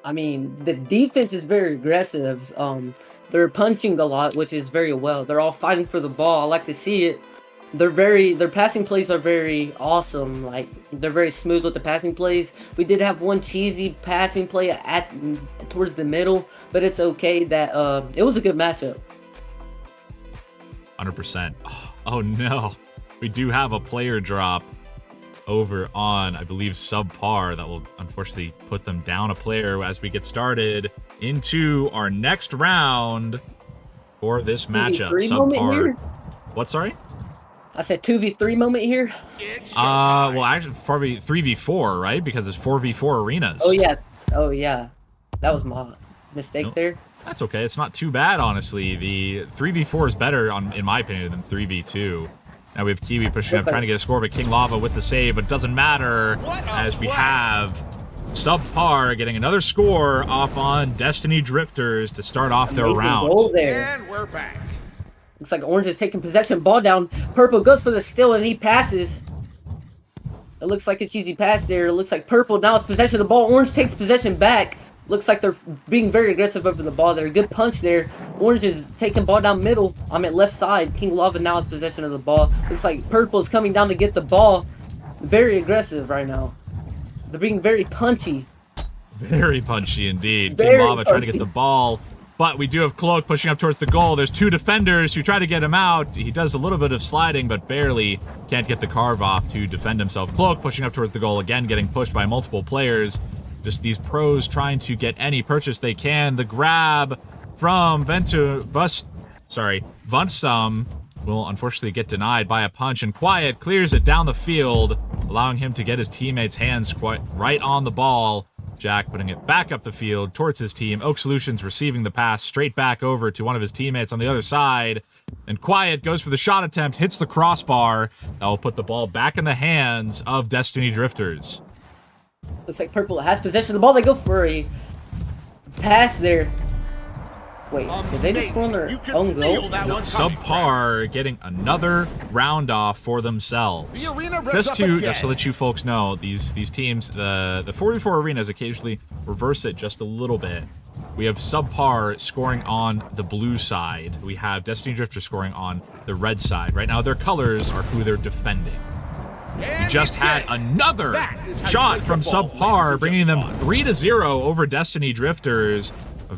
I mean, the defense is very aggressive. They're punching a lot, which is very well. They're all fighting for the ball. I like to see it. Their passing plays are very awesome. Like, they're very smooth with the passing plays. We did have one cheesy passing play towards the middle, but it's okay that it was a good matchup. 100%. Oh no. We do have a player drop over on, I believe, Subpar that will unfortunately put them down a player as we get started into our next round for this matchup. 2v3 moment Subpar. here? What, sorry? I said 2v3 moment here. Well, actually, 3v4, right? Because it's 4v4 arenas. Oh yeah. That was my mistake Nope. there. That's okay. It's not too bad, honestly. The 3v4 is better, in my opinion, than 3v2. Now we have Kiwi pushing up, trying to get a score, but King Lava with the save, but it doesn't matter as we have Subpar getting another score off on Destiny Drifters to start off their Amazing round. goal there. And we're back. Looks like Orange is taking possession. Ball down. Purple goes for the steal and he passes. It looks like a cheesy pass there. It looks like Purple now has possession of the ball. Orange takes possession back. Looks like they're being very aggressive over the ball there. Good punch there. Orange is taking ball down middle. I'm at left side. King Lava now has possession of the ball. Looks like Purple is coming down to get the ball. Very aggressive right now. They're being very punchy. Very punchy indeed. Very King Lava trying to punchy. get the ball, but we do have Cloak pushing up towards the goal. There's two defenders who try to get him out. He does a little bit of sliding, but barely can't get the carve off to defend himself. Cloak pushing up towards the goal again, getting pushed by multiple players. Just these pros trying to get any purchase they can. The grab from Vunsum will unfortunately get denied by a punch, and Quiet clears it down the field, allowing him to get his teammates' hands quite right on the ball. Jack putting it back up the field towards his team. Oak Solutions receiving the pass straight back over to one of his teammates on the other side. And Quiet goes for the shot attempt, hits the crossbar. That will put the ball back in the hands of Destiny Drifters. Looks like Purple has possession of the ball. They go for a pass there. Wait, did they just score on their own goal? Subpar getting another round off for themselves. The arena rips Just up to again. let you folks know, these teams, the 4v4 arenas occasionally reverse it just a little bit. We have Subpar scoring on the blue side. We have Destiny Drifter scoring on the red side. Right now, their colors are who they're defending. We just had another shot from Subpar, bringing them 3-0 over Destiny Drifters. A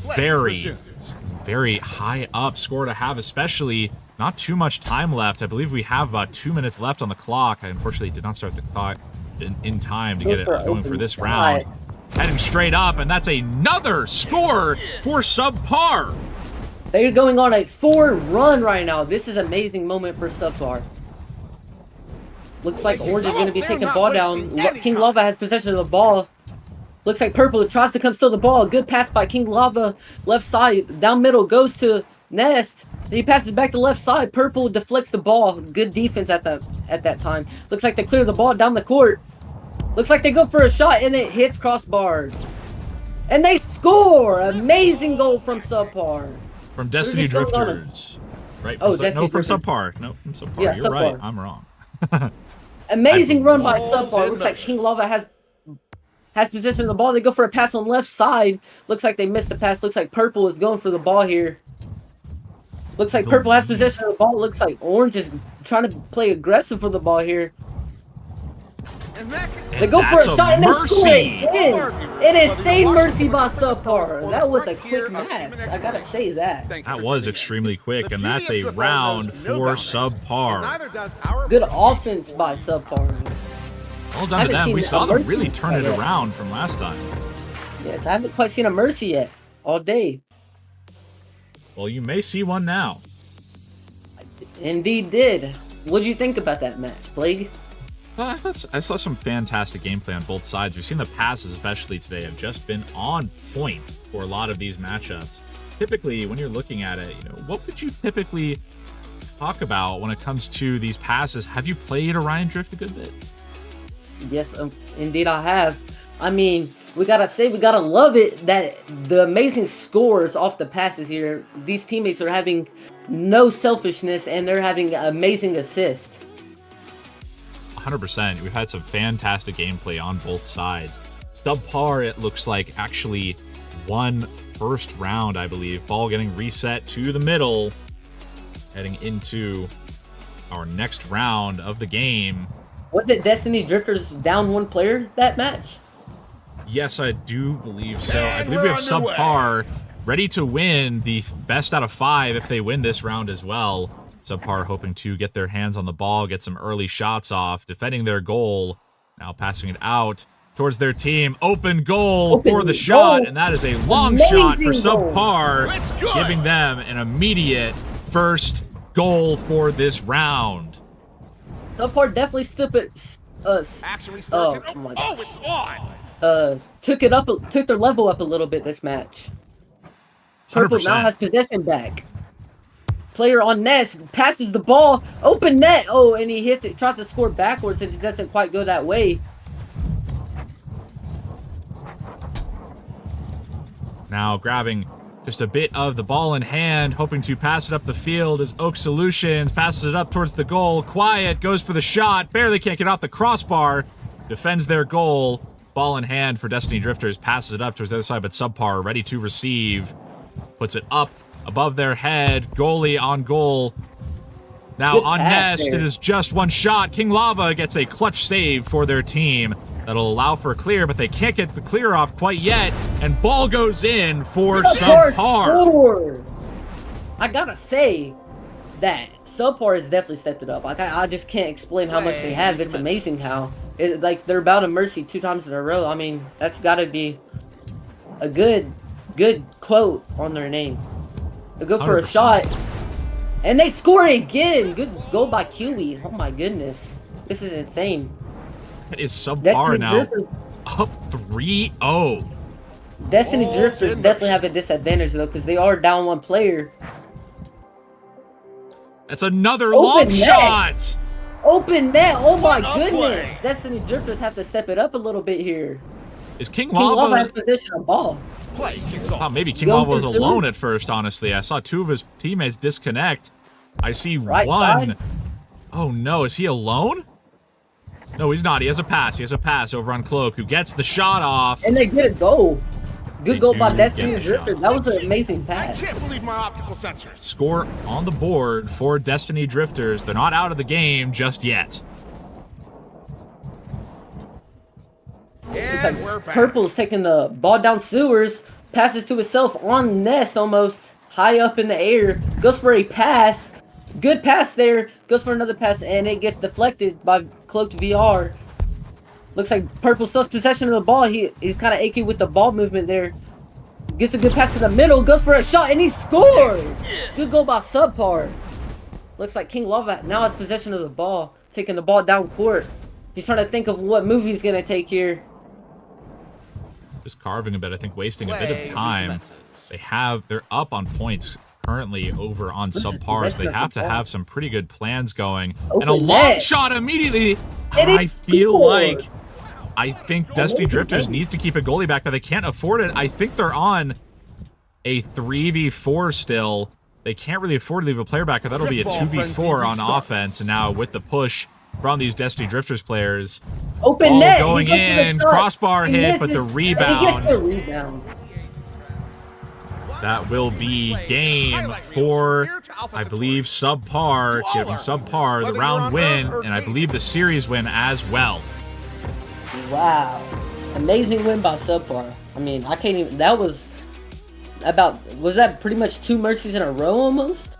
very high up score to have, especially not too much time left. I believe we have about 2 minutes left on the clock. I unfortunately did not start the clock in time to get it going for this round. Heading straight up, and that's another score for Subpar. They're going on a 4-run right now. This is an amazing moment for Subpar. Looks like Orange is going to be taking ball down. King Lava has possession of the ball. Looks like Purple tries to come steal the ball. Good pass by King Lava. Left side. Down middle. Goes to Nest. Then he passes back to left side. Purple deflects the ball. Good defense at that time. Looks like they clear the ball down the court. Looks like they go for a shot and it hits crossbar. And they score! Amazing goal from Subpar. From Destiny just going on Drifters. Right? Oh, from Destiny from Drifters. Subpar. No, from Subpar. Yeah, You're right. Subpar. I'm wrong. Amazing run by Balls Subpar. in Looks like motion. King Lava has possession of the ball. They go for a pass on left side. Looks like they missed the pass. Looks like Purple is going for the ball here. Looks like Purple has possession of the ball. Looks like Orange is trying to play aggressive for the ball here. They go for a that's shot and they score mercy. again. It is stayed mercy by Subpar. That was a quick match. I gotta say that. That was extremely quick, and that's a round for Subpar. Good offense by Subpar. Well I done to haven't them. seen We a saw them mercy really turn it yet. around from last time. Yes, I haven't quite seen a mercy yet. All day. Well, you may see one now. Indeed did. What'd you think about that match, Plague? I saw some fantastic gameplay on both sides. We've seen the passes, especially today, have just been on point for a lot of these matchups. Typically, when you're looking at it, what would you typically talk about when it comes to these passes? Have you played Orion Drift a good bit? Yes, indeed I have. I mean, we gotta love it that the amazing scores off the passes here. These teammates are having no selfishness and they're having amazing assists. 100%. We've had some fantastic gameplay on both sides. Subpar, it looks like, actually won first round, I believe. Ball getting reset to the middle, heading into our next round of the game. Was it Destiny Drifters down one player that match? Yes, I do believe so. I And believe we we're have underway. Subpar ready to win the best out of 5 if they win this round as well. Subpar hoping to get their hands on the ball, get some early shots off, defending their goal. Now passing it out towards their team. Open goal for the shot, and that is a long shot for Subpar, It's good. giving them an immediate first goal for this round. Subpar definitely Action restarts. Oh, my Oh, it's on. took their level up a little bit this match. Purple now 100%. has possession back. Player on net passes the ball, open net. Oh, and he hits it, tries to score backwards, and it doesn't quite go that way. Now grabbing just a bit of the ball in hand, hoping to pass it up the field as Oak Solutions passes it up towards the goal. Quiet goes for the shot, barely can't get off the crossbar, defends their goal. Ball in hand for Destiny Drifters, passes it up towards the other side, but Subpar ready to receive. Puts it up above their head, goalie on goal. Now Good on pass Nest, there. it is just one shot. King Lava gets a clutch save for their team. That'll allow for a clear, but they can't get the clear off quite yet. And ball goes in for Subpar. Scored. I gotta say that Subpar has definitely stepped it up. Like I just can't explain how much they have. It's amazing how like they're about a mercy 2 times in a row. I mean, that's gotta be a good quote on their name. They go for a 100%. shot, and they score again. Good goal by Kiwi. Oh my goodness, this is insane. It is Subpar Destiny now Drifters, up 3-0. Destiny Oh, Drifters Syndicate. definitely have a disadvantage though, because they are down one player. That's another Open long net. shot. Open net. Oh my What a goodness. play. Destiny Drifters have to step it up a little bit here. Is King King Lava Lava? has possession of ball. Play kicks off. Oh, maybe King Going Lava was for two. alone at first, honestly. I saw 2 of his teammates disconnect. I see Right one. side. Oh no, is he alone? No, he's not. He has a pass. He has a pass over on Cloak, who gets the shot off. And they get a goal. Good They goal by do Destiny get the Drifters. shot. That was an amazing I pass. can't believe my optical sensors. Score on the board for Destiny Drifters. They're not out of the game just yet. And we're back. Purple's taking the ball down sewers, passes to himself on Nest almost, high up in the air, goes for a pass. Good pass there, goes for another pass, and it gets deflected by Cloaked VR. Looks like Purple still has possession of the ball. He's kind of achy with the ball movement there. Gets a good pass to the middle, goes for a shot, and he scores! Good goal by Subpar. Looks like King Lava now has possession of the ball, taking the ball down court. He's trying to think of what move he's going to take here. Just carving a bit, I think, wasting a bit of Play time. They're up on points currently over on Subpars. They have to have some pretty good plans going. And a Open long net. shot immediately. And I it's feel scored. I think Destiny Drifters needs to keep a goalie back, but they can't afford it. I think they're on a 3v4 still. They can't really afford to leave a player back, or that'll be a Football 2v4 frenzy on restarts. offense. And now with the push from these Destiny Drifters players, Open ball net. going He goes for the in, shot. crossbar He hit, but misses, the and He rebound. gets the rebound. That will be game for, I believe, Subpar, giving Subpar the round win, and I believe the series win as well. Wow. Amazing win by Subpar. I mean, I can't even... That was that pretty much 2 mercies in a row almost?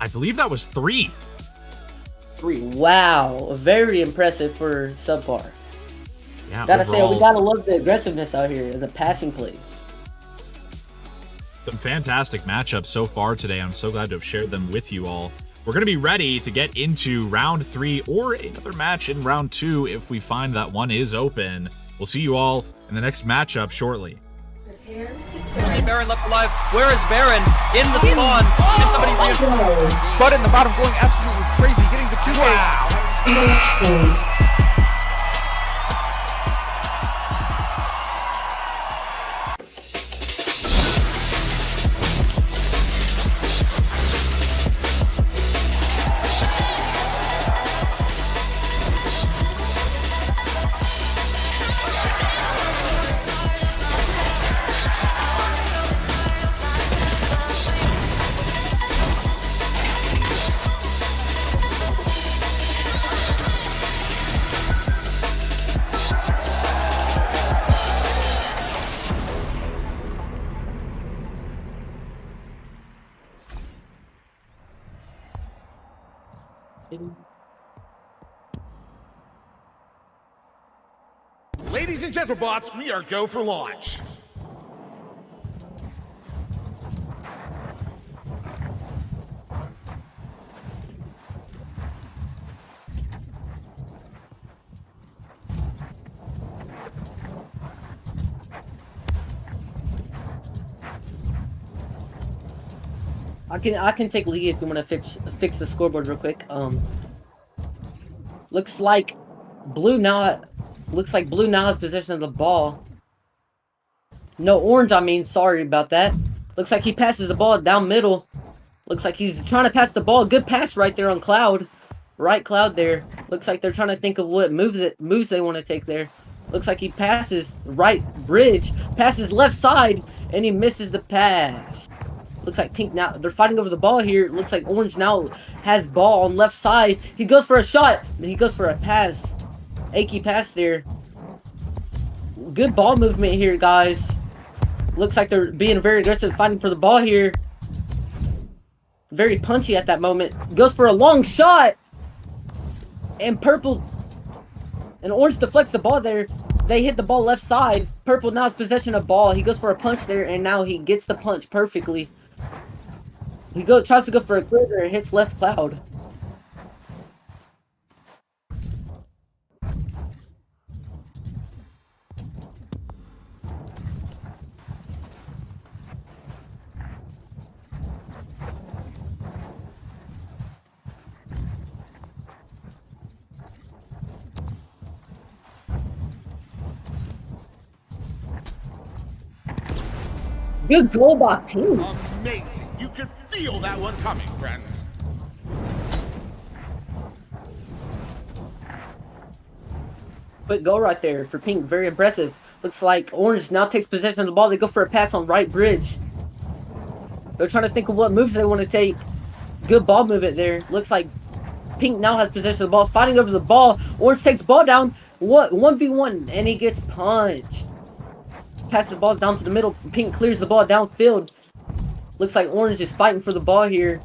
I believe that was 3. 3. Wow. Very impressive for Subpar. Yeah, Gotta say, we overall, gotta love the aggressiveness out here and the passing plays. some fantastic matchups so far today. I'm so glad to have shared them with you all. we're going to be ready to get into round 3 or another match in round 2 if we find that one is open. We'll see you all in the next matchup shortly. Baron left alive. Where is Baron? In the spawn. Can somebody reinforce? Spud in the bottom going absolutely crazy, getting the 2K. Match point. Ladies and gentlemen, we are go for launch. I can take lead if you want to fix the scoreboard real quick. Looks like blue now has possession of the ball. No, orange, I mean, sorry about that. Looks like he passes the ball down middle. Looks like he's trying to pass the ball. Good pass right there on Cloud. Right Cloud there. Looks like they're trying to think of what moves they want to take there. Looks like he passes right bridge, passes left side, and he misses the pass. Looks like pink now, they're fighting over the ball here. Looks like orange now has ball on left side. He goes for a shot, and he goes for a pass. Achy pass there. Good ball movement here, guys. Looks like they're being very aggressive, fighting for the ball here. Very punchy at that moment. Goes for a long shot. And purple and orange deflects the ball there. They hit the ball left side. Purple now has possession of ball. He goes for a punch there, and now he gets the punch perfectly. He tries to go for a clear and hits left Cloud. Good goal by Pink. Amazing. You could feel that one coming, friends. Quick goal right there for Pink. Very impressive. Looks like orange now takes possession of the ball. They go for a pass on right bridge. They're trying to think of what moves they want to take. Good ball movement there. Looks like Pink now has possession of the ball. Fighting over the ball. Orange takes ball down. 1v1. And he gets punched. Passes the ball down to the middle. Pink clears the ball downfield. Looks like orange is fighting for the ball here.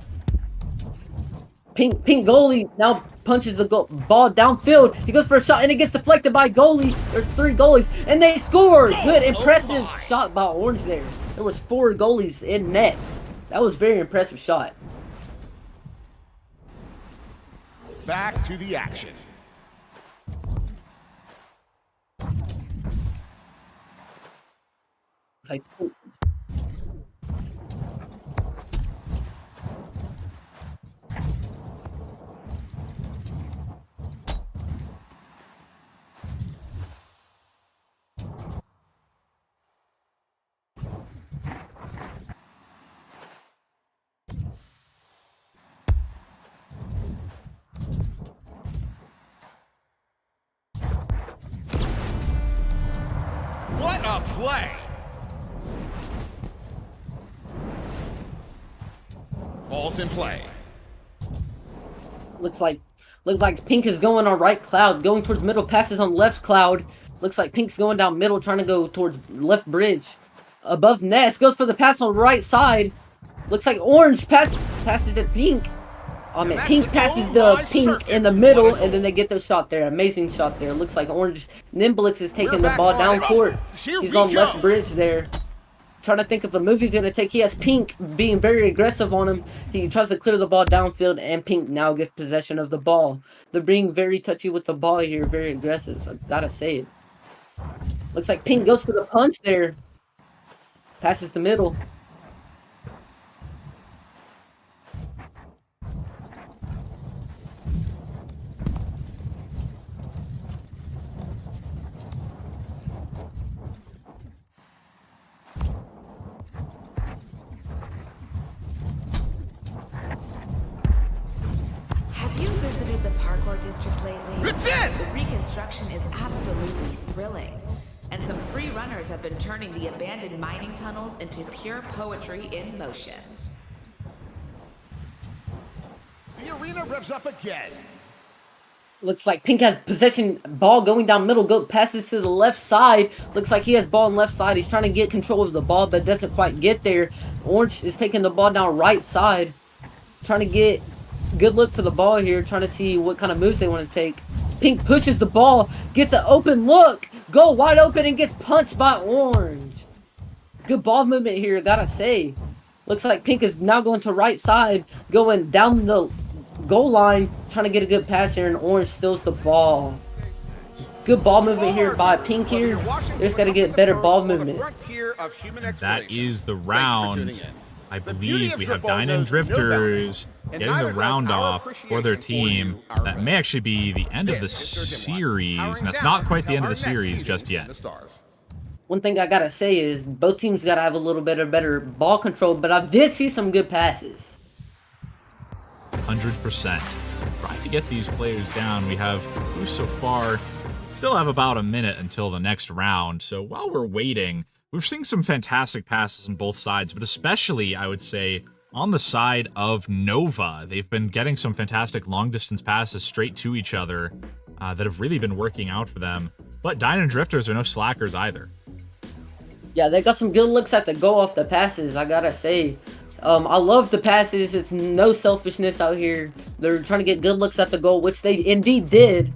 Pink goalie now punches the ball downfield. He goes for a shot and it gets deflected by goalie. There's 3 goalies and they score. Good, impressive shot by orange there. There was 4 goalies in net. That was very impressive shot. Back to the action. Like, What a play! Ball's in play. looks like Pink is going on right Cloud, going towards middle, passes on left Cloud. Looks like Pink's going down middle, trying to go towards left bridge. Above Ness, goes for the pass on right side. Looks like orange passes to Pink. Oh man, Pink passes the Pink in the middle, and then they get the shot there. Amazing shot there. Looks like orange Nimblix is taking the ball down court. He's on left bridge there. trying to think of a move he's going to take. He has Pink being very aggressive on him. He tries to clear the ball downfield, and Pink now gets possession of the ball. They're being very touchy with the ball here, very aggressive. I gotta say it. Looks like Pink goes for the punch there. Passes the middle. Have you visited the parkour district lately? It's it! The reconstruction is absolutely thrilling. And some free runners have been turning the abandoned mining tunnels into pure poetry in motion. The arena revs up again. Looks like Pink has possession, ball going down middle, passes to the left side. Looks like he has ball on left side. He's trying to get control of the ball, but doesn't quite get there. Orange is taking the ball down right side. Trying to get good look for the ball here, trying to see what kind of moves they want to take. Pink pushes the ball, gets an open look, go wide open, and gets punched by Orange. Good ball movement here, gotta say. Looks like Pink is now going to right side, going down the goal line, trying to get a good pass here, and Orange steals the ball. Good ball movement here by Pink here. They just gotta get better ball movement. That is the round. I believe we have Dino Drifters getting the round off for their team. That may actually be the end of the series, and that's not quite the end of the series just yet. One thing I gotta say is both teams gotta have a little bit of better ball control, but I did see some good passes. 100%. Trying to get these players down. We have, so far, still have about a minute until the next round. So while we're waiting, we're seeing some fantastic passes on both sides, but especially, I would say, on the side of Nova. They've been getting some fantastic long-distance passes straight to each other that have really been working out for them. But Dino Drifters are no slackers either. Yeah, they got some good looks at the goal off the passes, I gotta say. I love the passes. It's no selfishness out here. They're trying to get good looks at the goal, which they indeed did.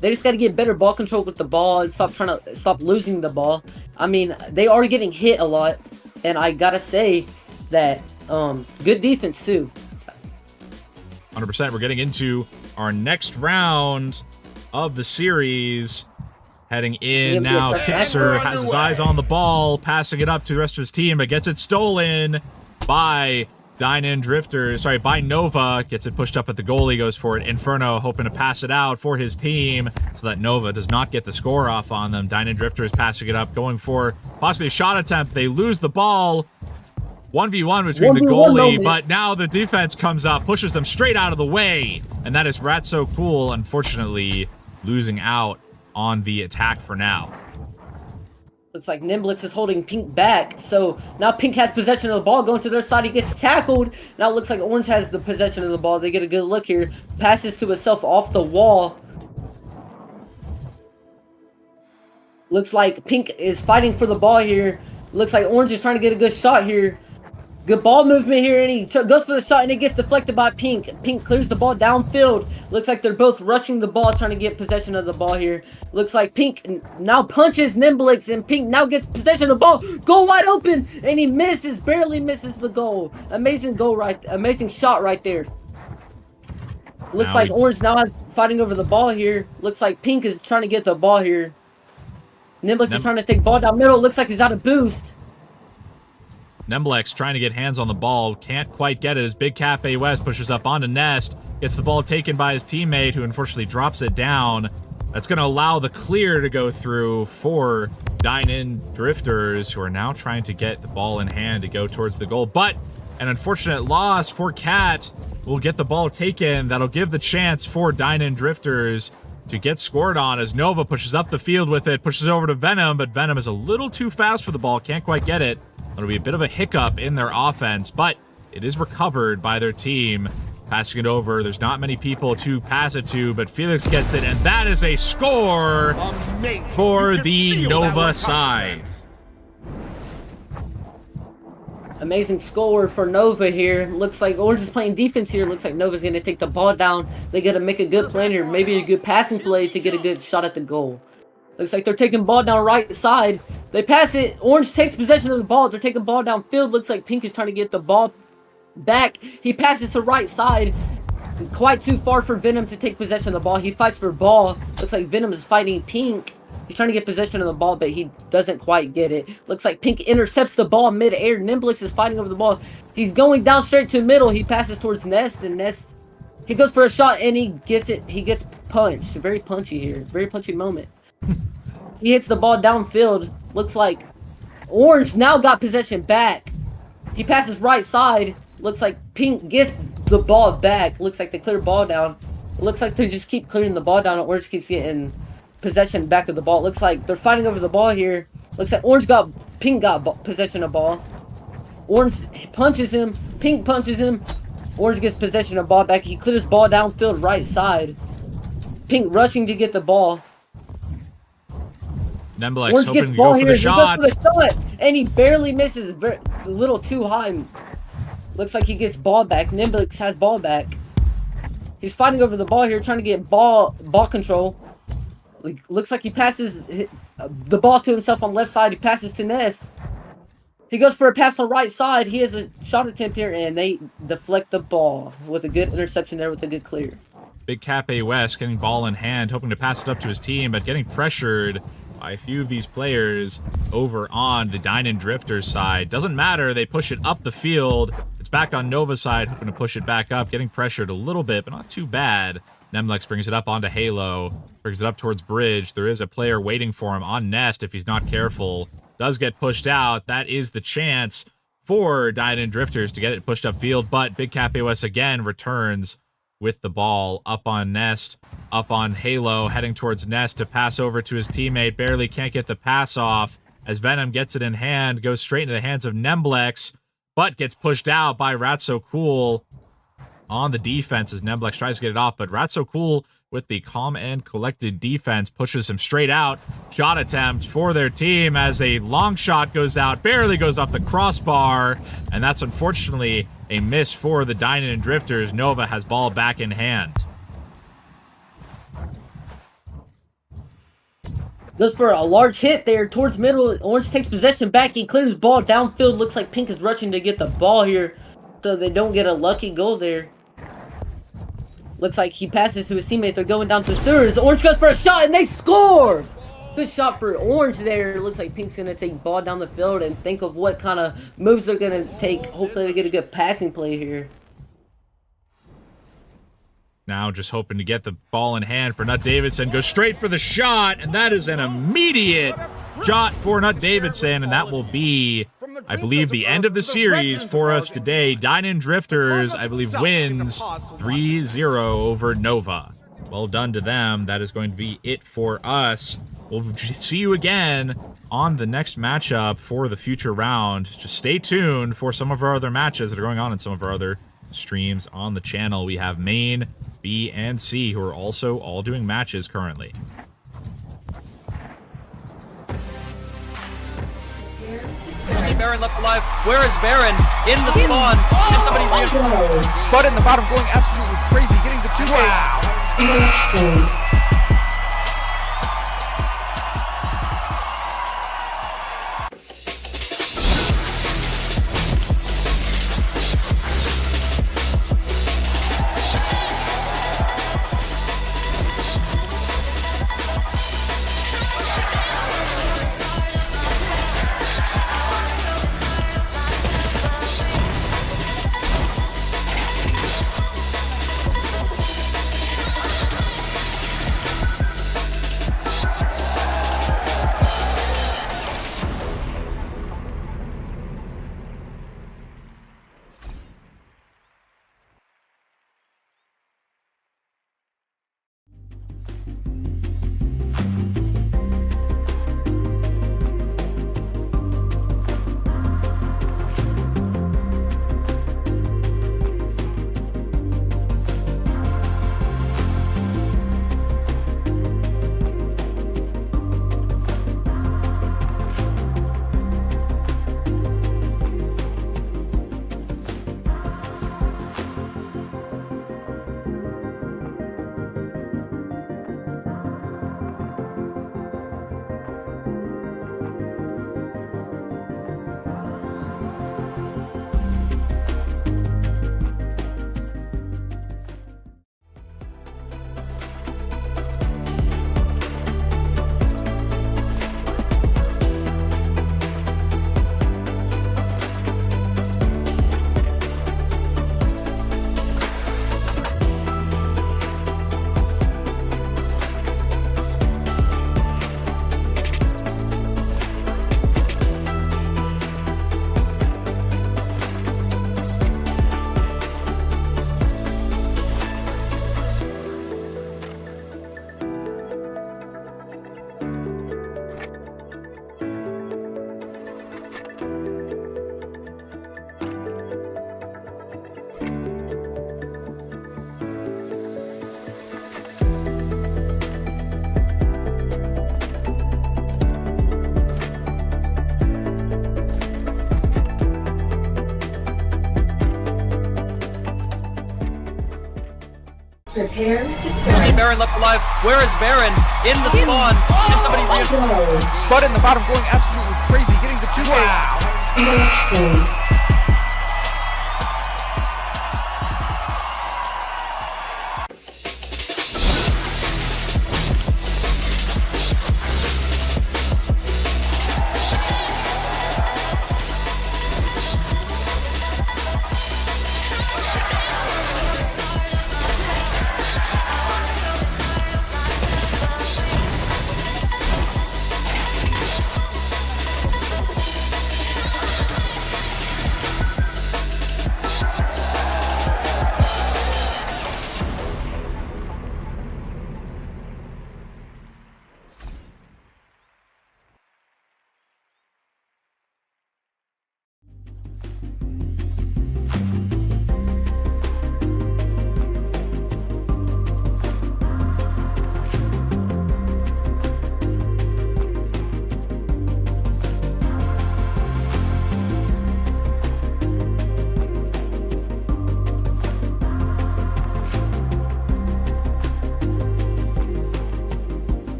They just got to get better ball control with the ball and stop losing the ball. I mean, they are getting hit a lot, and I gotta say that good defense too. 100%. We're getting into our next round of the series. Heading in now, Kixer has his eyes on the ball, passing it up to the rest of his team, but gets it stolen by by Nova. Gets it pushed up at the goalie, goes for it. Inferno hoping to pass it out for his team so that Nova does not get the score off on them. Dino Drifters passing it up, going for possibly a shot attempt. They lose the ball. 1v1 between the goalie, but now the defense comes up, pushes them straight out of the way, and that is Rat So Cool, unfortunately, losing out on the attack for now. Looks like Nimblix is holding Pink back, so now Pink has possession of the ball, going to their side, he gets tackled. Now it looks like Orange has the possession of the ball, they get a good look here, passes to himself off the wall. Looks like Pink is fighting for the ball here, looks like Orange is trying to get a good shot here. Good ball movement here, and he goes for the shot, and it gets deflected by Pink. Pink clears the ball downfield. Looks like they're both rushing the ball, trying to get possession of the ball here. Looks like Pink now punches Nimblix, and Pink now gets possession of the ball. Goal wide open, and he misses, barely misses the goal. Amazing shot right there. Looks like Orange now is fighting over the ball here. Looks like Pink is trying to get the ball here. Nimblix is trying to take ball down middle. Looks like he's out of boost. Nemblex trying to get hands on the ball, can't quite get it as Big Cafe West pushes up onto Nest, gets the ball taken by his teammate who unfortunately drops it down. That's going to allow the clear to go through for Dino Drifters, who are now trying to get the ball in hand to go towards the goal. But an unfortunate loss for Cat will get the ball taken. That'll give the chance for Dino Drifters to get scored on as Nova pushes up the field with it, pushes over to Venom, but Venom is a little too fast for the ball, can't quite get it. It'll be a bit of a hiccup in their offense, but it is recovered by their team. Passing it over, there's not many people to pass it to, but Felix gets it, and that is a score for the Nova side. Amazing score for Nova here. Looks like Orange is playing defense here. Looks like Nova's going to take the ball down. They got to make a good play here. Maybe a good passing play to get a good shot at the goal. Looks like they're taking the ball down right side. They pass it. Orange takes possession of the ball. They're taking the ball downfield. Looks like Pink is trying to get the ball back. He passes to right side. Quite too far for Venom to take possession of the ball. He fights for ball. Looks like Venom is fighting Pink. He's trying to get possession of the ball, but he doesn't quite get it. Looks like Pink intercepts the ball mid-air. Nimblix is fighting over the ball. He's going down straight to middle. He passes towards Nest, and Nest, he goes for a shot, and he gets it. He gets punched. Very punchy here. Very punchy moment. He hits the ball downfield. Looks like Orange now got possession back. He passes right side. Looks like Pink gets the ball back. Looks like they clear the ball down. It looks like they just keep clearing the ball down, and Orange keeps getting possession back of the ball. It looks like they're fighting over the ball here. Looks like Pink got possession of ball. Orange punches him. Pink punches him. Orange gets possession of ball back. He clears ball downfield right side. Pink rushing to get the ball. Nemblex Orange hoping gets to ball go for here. the shot. He goes for the shot, and he barely misses. A little too high. Looks like he gets ball back. Nimblix has ball back. He's fighting over the ball here, trying to get ball control. Looks like he passes the ball to himself on left side. He passes to Nest. He goes for a pass on right side. He has a shot attempt here, and they deflect the ball with a good interception there with a good clear. Big Cape West getting ball in hand, hoping to pass it up to his team, but getting pressured by a few of these players over on the Dino Drifters side. Doesn't matter, they push it up the field. It's back on Nova's side, hoping to push it back up, getting pressured a little bit, but not too bad. Nemlex brings it up onto Halo, brings it up towards Bridge. There is a player waiting for him on Nest if he's not careful. Does get pushed out. That is the chance for Dino Drifters to get it pushed upfield, but Big Cape West again returns with the ball up on Nest, up on Halo, heading towards Nest to pass over to his teammate. Barely can't get the pass off as Venom gets it in hand, goes straight into the hands of Nemblex, but gets pushed out by Rat So Cool on the defense as Nemblex tries to get it off, but Rat So Cool with the calm and collected defense pushes him straight out. Shot attempt for their team as a long shot goes out, barely goes off the crossbar, and that's unfortunately a miss for the Dino Drifters. Nova has ball back in hand. Goes for a large hit there towards middle. Orange takes possession back. He clears ball downfield. Looks like Pink is rushing to get the ball here so they don't get a lucky goal there. Looks like he passes to his teammate. They're going down to sewers. Orange goes for a shot and they score! Good shot for Orange there. Looks like Pink's going to take ball down the field and think of what kind of moves they're going to take. Hopefully they get a good passing play here. Now just hoping to get the ball in hand for Nut Davidson. Goes straight for the shot, and that is an immediate shot for Nut Davidson, and that will be, I believe, the end of the series for us today. Dino Drifters, I believe, wins 3-0 over Nova. Well done to them. That is going to be it for us. We'll see you again on the next matchup for the future round. Just stay tuned for some of our other matches that are going on in some of our other streams on the channel. We have Main, B, and C, who are also all doing matches currently. Only Baron left alive. Where is Baron? In the spawn. Can somebody reinforce? Spud in the bottom going absolutely crazy, getting the 2K. Match point. Prepare to Only strike. Baron left alive. Where is Baron? In the spawn. Can somebody reinforce? Go. Spud in the bottom going absolutely crazy, getting the 2K. Match point.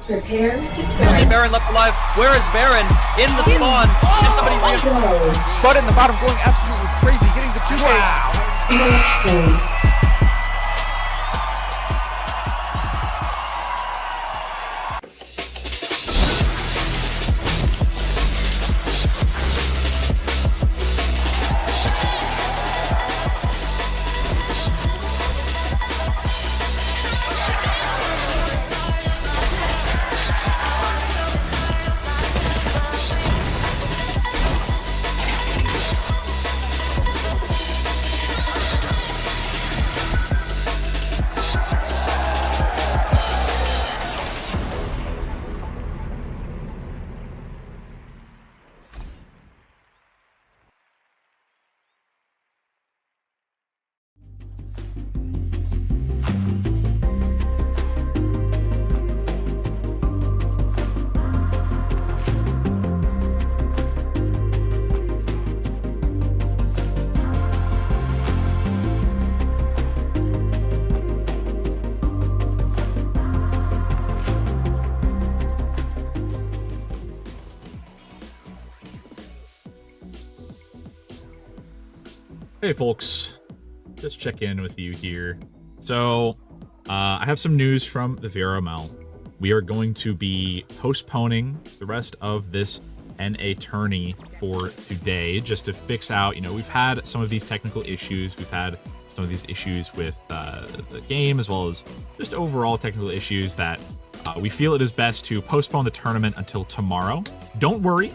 Prepare to Only strike. Baron left alive. Where is Baron? In the spawn. Can somebody reinforce? Go. Spud in the bottom going absolutely crazy, getting the 2K. Match point. Hey folks, just check in with you here. So, I have some news from the VRML. We are going to be postponing the rest of this NA tourney for today, just to fix out, we've had some of these technical issues. We've had some of these issues with the game, as well as just overall technical issues that we feel it is best to postpone the tournament until tomorrow. Don't worry,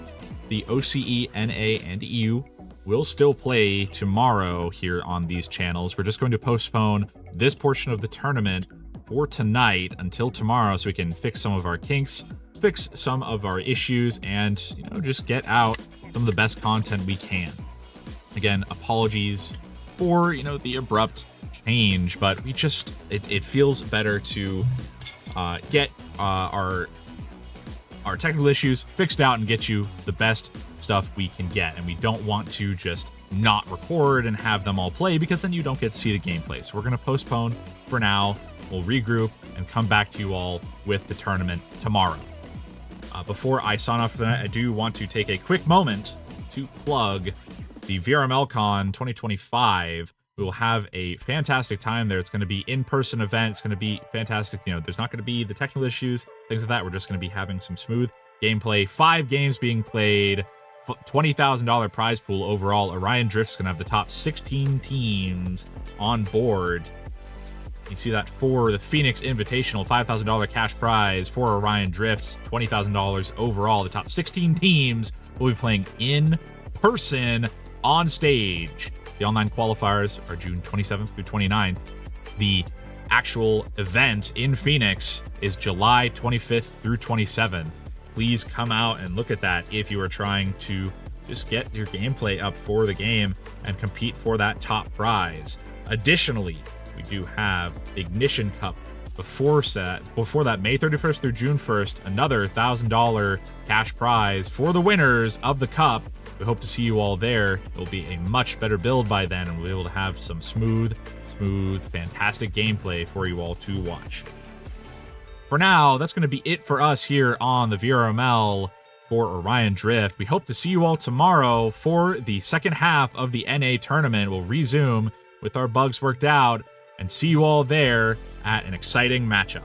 the OCE, NA, and EU will still play tomorrow here on these channels. We're just going to postpone this portion of the tournament for tonight until tomorrow so we can fix some of our kinks, fix some of our issues, and just get out some of the best content we can. Again, apologies for the abrupt change, but we just it feels better to get our technical issues fixed out and get you the best stuff we can get, and we don't want to just not record and have them all play, because then you don't get to see the gameplay. So we're going to postpone for now. We'll regroup and come back to you all with the tournament tomorrow. Before I sign off for the night, I do want to take a quick moment to plug the VRML Con 2025. We will have a fantastic time there. It's going to be in-person event. It's going to be fantastic. You know, there's not going to be the technical issues, things like that. We're just going to be having some smooth gameplay. 5 games being played, $20,000 prize pool overall. Orion Drift is going to have the top 16 teams on board. You see that for the Phoenix Invitational, $5,000 cash prize for Orion Drifts, $20,000 overall. The top 16 teams will be playing in person on stage. The online qualifiers are June 27th through 29th. The actual event in Phoenix is July 25th through 27th. Please come out and look at that if you are trying to just get your gameplay up for the game and compete for that top prize. Additionally, we do have Ignition Cup before that, May 31st through June 1st, another $1,000 cash prize for the winners of the cup. We hope to see you all there. It'll be a much better build by then, and we'll be able to have some smooth, fantastic gameplay for you all to watch. For now, that's going to be it for us here on the VRML for Orion Drift. We hope to see you all tomorrow for the second half of the NA tournament. We'll resume with our bugs worked out and see you all there at an exciting matchup.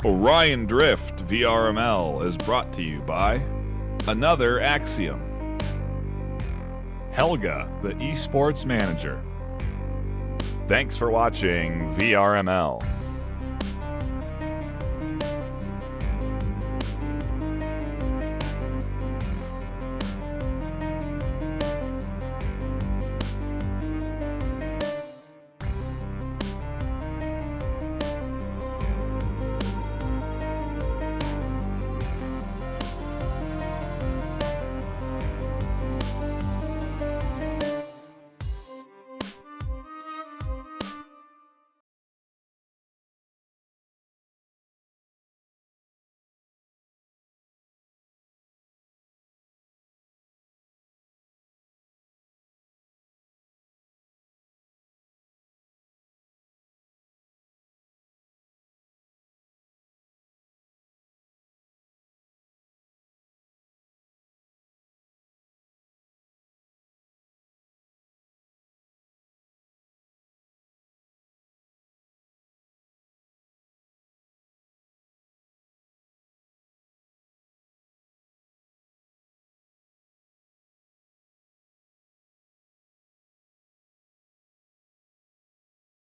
Orion Drift VRML is brought to you by Another Axiom, Helga, the esports manager. Thanks for watching VRML.